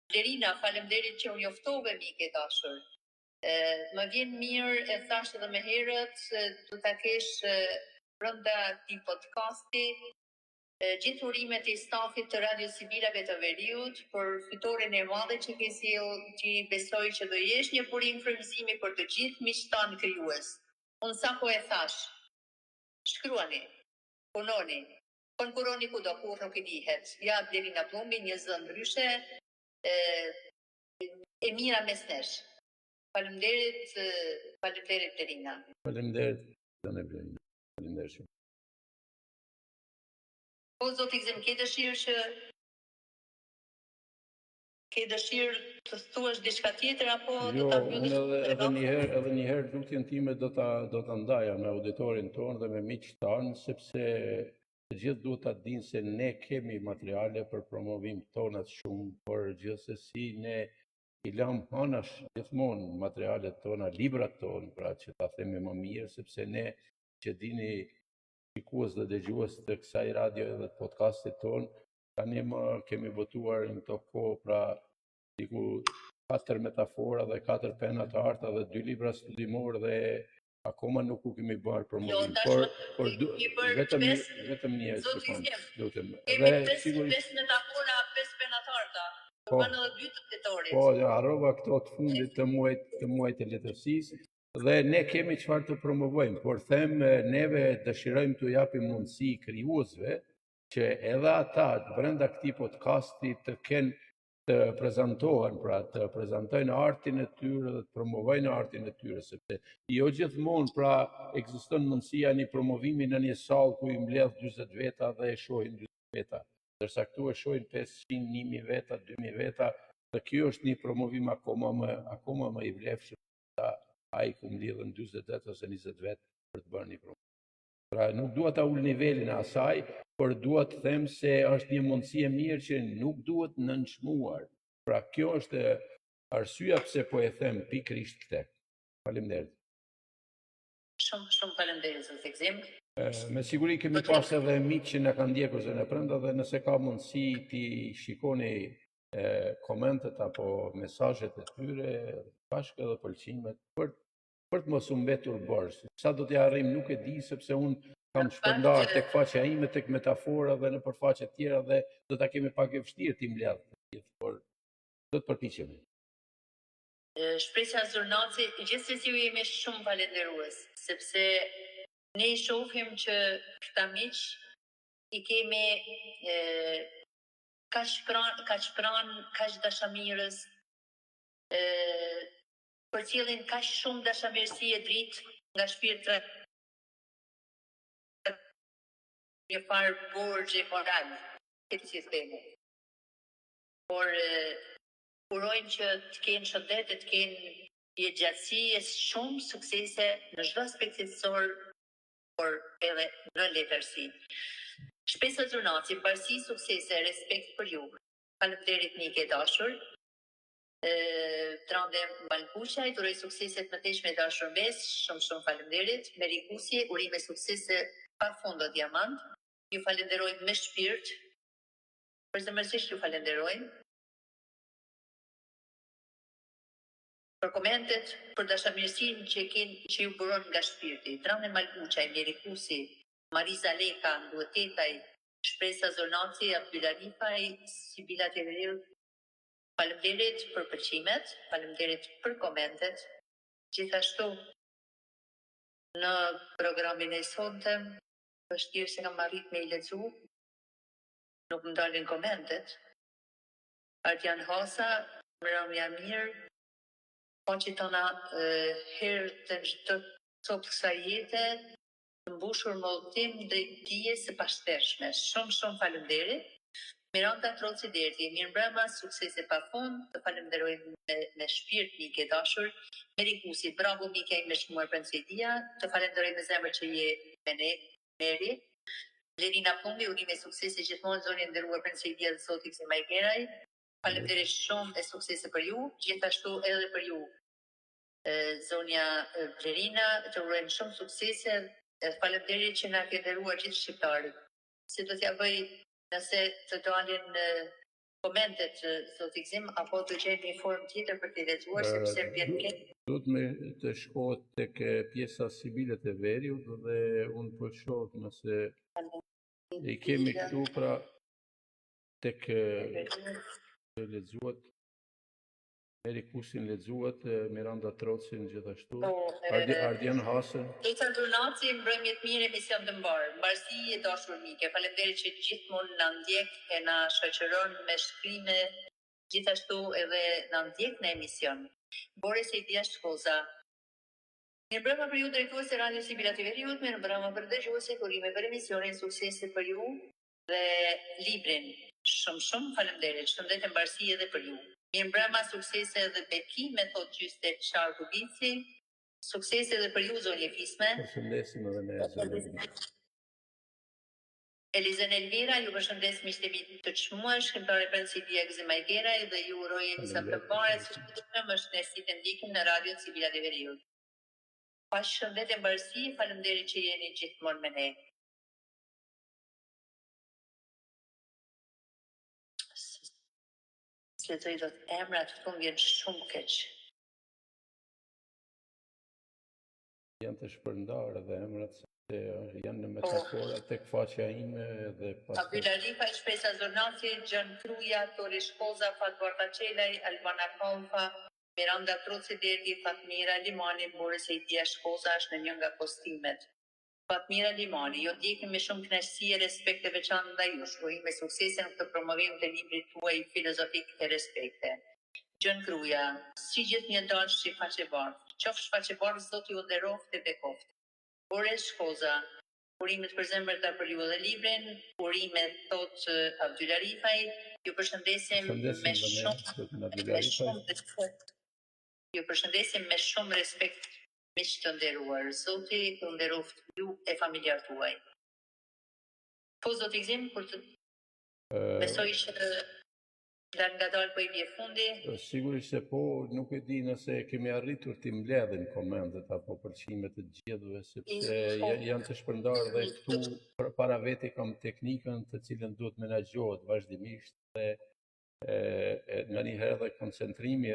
Blerina, faleminderit që unë joftove mike dashur. Më vjen mirë, e thash edhe më herët, do ta kesh brenda këtij podcasti gjithë urimet e stafit të Radio Sibilave të Veriut për fitoren e madhe që ke sjell, që besoj që do jesh një burim frymëzimi për të gjithë miqtan krijues. Unë sapo e thash, shkruani, punoni, konkuroni kudo, kur nuk i dihet. Ja Blerina Plumbi, një zë ndryshe, e mira mes nesh. Faleminderit Blerina. Faleminderit zënë Blerina. Faleminderit shumë. Po zoti Gzim, ke dëshirë të thuash diçka tjetër apo jo, do ta mbyllish? Edhe një herë lutjen time do ta ndaja me auditorin tonë dhe me miqtë tanë, sepse të gjithë duhet ta dinë se ne kemi materiale për promovim tonat shumë, por gjithsesi ne i lam hanash gjithmonë materialet tona, librat tonë, pra që ta themi më mirë, sepse ne që dini shikues dhe dëgjues të kësaj radio dhe podcastit tonë, tani më kemi votuar në këto kohë, pra diku 4 metafora dhe 4 pena të arta dhe 2 libra studimor dhe akoma nuk u kemi bërë promovim. Por vetëm një sekond, lutem. Kemi 5 metafora, 5 pena të arta. Po, edhe 2 të fitorit. Po, harrova këto të fundit të muajit të letërsisë. Dhe ne kemi çfarë të promovojmë, por them neve dëshirojmë t'u japim mundësi krijuesve që edhe ata brenda këtij podcasti të kenë të prezantohen, pra të prezantojnë artin e tyre dhe të promovojnë artin e tyre, sepse jo gjithmonë pra ekziston mundësia një promovimi në një sallë ku i mbledh 40 veta dhe e shohin 40 veta, ndërsa këtu e shohin 500, 1000 veta, 2000 veta, dhe kjo është një promovim akoma më i vlefshëm sa ai ku mbledhen 40 vet ose 20 vet për të bërë një promovim. Pra nuk dua ta ul nivelin e asaj, por dua të them se është një mundësi e mirë që nuk duhet nënçmuar. Pra kjo është arsyeja pse po e them pikërisht këtë. Faleminderit. Shumë faleminderit zoti Gzim. Me siguri kemi pas edhe miq që na kanë ndjekur zënë e brenda dhe nëse ka mundësi ti shikoni komentet apo mesazhet e tyre, bashkë edhe pëlqimet për të mos u mbetur borxh. Sa do t'i arrijm nuk e di, sepse unë kam shpërndar tek faqja ime, tek metafora dhe në përfaqe tjera dhe do ta kemi pak e vështirë ti mbledh të gjithë, por do të përpiqemi. Shpresja Zurnaci, gjithsesi ju jemi shumë falendërues, sepse ne i shohim që këta miq i kemi kaq pranë, kaq dashamirës, përcjellin kaq shumë dashamirësi e dritë nga shpirtra një farë borgje moral këtë sistemi. Por urojmë që të kenë shëndet, të kenë jetë gjatësi e shumë suksese në çdo aspekt jetësor, por edhe në letërsi. Shpesa Zurnaci, bashkësi, suksese, respekt për ju. Faleminderit mike dashur. Trande Balkuqaj, duroj sukseset më tejshme dashur mes, shumë faleminderit. Merikusi, urime suksese pa fundo diamant. Ju falenderojmë me shpirt. Përzemërsisht ju falenderojmë. Për komentet, për dashamirësinë që ju buron nga shpirti. Trande Balkuqaj, Merikusi, Marisa Leka, Nduetetaj, Shpresa Zurnaci, Abdyl Arifaj, Sibila Terrell. Faleminderit për pëlqimet, faleminderit për komentet. Gjithashtu në programin e sotëm, vështirë se kam arrit me i lexu, nuk më dalin komentet. Ardian Hasa, mbrëmja mirë, paqit tona herë të çdo copë kësaj jete, të mbushur me udhtim dhe dije së pashtershme. Shumë faleminderit. Miranda Troci Derti, mirëmbrëma, suksese pa fund, të falenderojmë me shpirt mike dashur. Merikusi, bravo mike me shmuar prancedia, të falenderojmë me zemër që je me ne, Meri. Blerina Plumbi, urime suksese gjithmonë zonjë nderuar prancedia dhe zoti Gzim Majgeraj. Faleminderit shumë e suksese për ju, gjithashtu edhe për ju. Zonja Blerina, të urojmë shumë suksese, faleminderit që na ke nderuar gjithë shqiptarët. Si do t'ja bëj nëse të dalin komentet zoti Gzim, apo të gjejmë një formë tjetër për t'i lexuar, sepse vjen keq. Duhet me të shkohet tek pjesa Sibilet e Veriut dhe unë po shoh nëse i kemi këtu pra tek të lexuat. Eri Kusin lexuat, Miranda Trocin gjithashtu, Po, Ardian Hasën. Eca Durnaci, mbrëmjet mirë, emision të mbarë. Mbarësi e dashur mike. Faleminderit që gjithmonë na ndjek e na shoqëron me shkrime, gjithashtu edhe na ndjek në emision. Boris Edia Shkoza. Mirëmbrëma për ju drejtues e Radio Sibila TV-ut, mirëmbrëma për dëgjuesit, urime për emisionin, suksese për ju dhe librin. Shumë faleminderit. Shëndet e mbarësi edhe për ju. Mirëmbrëma, suksese edhe bekime, thot Gjyste Çarku Bici. Suksese edhe për ju, zonje Fisme. Përshëndesim edhe ne, zonje. Elizen Elvira, ju përshëndes miqtë e mi të çmuar, shkrimtare Principia Gzimajgera dhe ju uroj emision të mbarë, suksesshëm më shëndesit e ndikim në Radio Sibila TV-ut. Pa shëndet e mbarësi, faleminderit që jeni gjithmonë me ne. Sletoj do të emrat këtu më vjen shumë keq. Janë të shpërndarë dhe emrat se janë në metafora tek faqja ime dhe pastaj. Abyla Rifa, Shpresa Zornaci, Gjën Kruja, Tori Shkoza, Fatvar Qaçelaj, Albana Konfa, Miranda Troci Derdi, Fatmira Limani, Boris Edia Shkoza është në një nga postimet. Fatmira Limani, jo ndjekim me shumë kënaqësi e respekt e veçantë ndaj jush, me suksese në këtë promovim të librit tuaj filozofik e respekte. Gjën Kruja, si gjithë një dalë që faqe bardh, qofsh faqe bardh zoti ju nderoft e bekoft. Boris Shkoza, urimet për zemërta për ju dhe librin, urimet thot Abdyla Rifaj, ju përshëndesim me shumë respekt miq të nderuar. Zoti ju nderoft ju e familjar tuaj. Po zoti Gzim, kur të besoj që nga dalë po I bje fundi. Sigurisht se po, nuk e di nëse kemi arritur t'i mbledhim komendet apo përqimet të gjithëve, sepse janë të shpërndarë dhe këtu para veti kam teknikën të cilën duhet menaxhohet vazhdimisht dhe në një herë dhe koncentrimi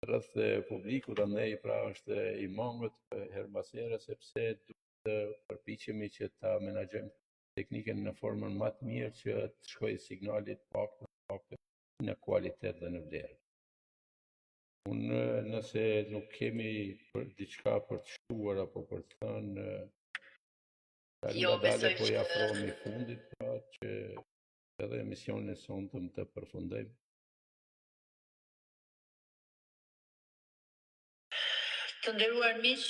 rreth publikut, andaj pra është I mangët her mbas here, sepse duhet të përpiqemi që ta menaxhojmë teknikën në formën më të mirë që të shkojë signalit pak në kualitet dhe në vlerë. Unë nëse nuk kemi diçka për të shtuar apo për të thënë, nga dale po I afrohemi fundit, pra që edhe emisionin e sonte të përfundojmë. Të nderuar miq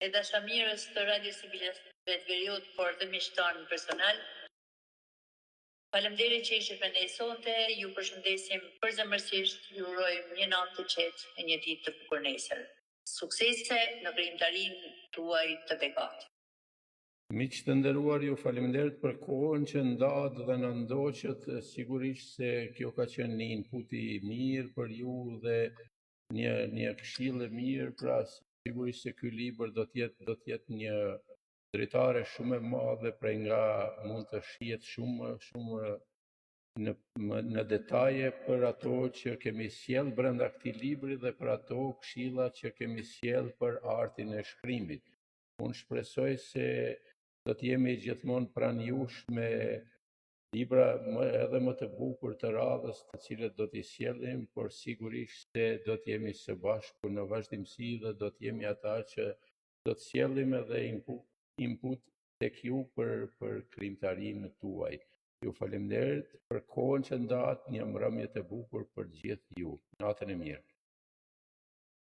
e dashamirës të Radio Sibila TV-ut, por të miqtan personal, faleminderit që ishit me ne sonte, ju përshëndesim përzemërsisht, ju urojmë një natë të qetë e një ditë të bukur nesër. Suksese në krijimtarinë tuaj të bekat. Miq të nderuar, ju faleminderit për kohën që ndahet dhe na ndoqët, sigurisht se kjo ka qenë një input I mirë për ju dhe një këshill e mirë, pra sigurisht se ky libër do të jetë një dritare shumë e madhe prej nga mund të shihet shumë në detaje për ato që kemi sjell brenda këtij libri dhe për ato këshilla që kemi sjell për artin e shkrimit. Unë shpresoj se do të jemi gjithmonë pranë jush me libra edhe më të bukur të radhës të cilët do t'i sjellim, por sigurisht se do të jemi së bashku në vazhdimsi dhe do të jemi ata që do të sjellim edhe input tek ju për krijimtarinë tuaj. Ju faleminderit për kohën që ndahet, një mbrëmje të bukur për gjithë ju. Natën e mirë.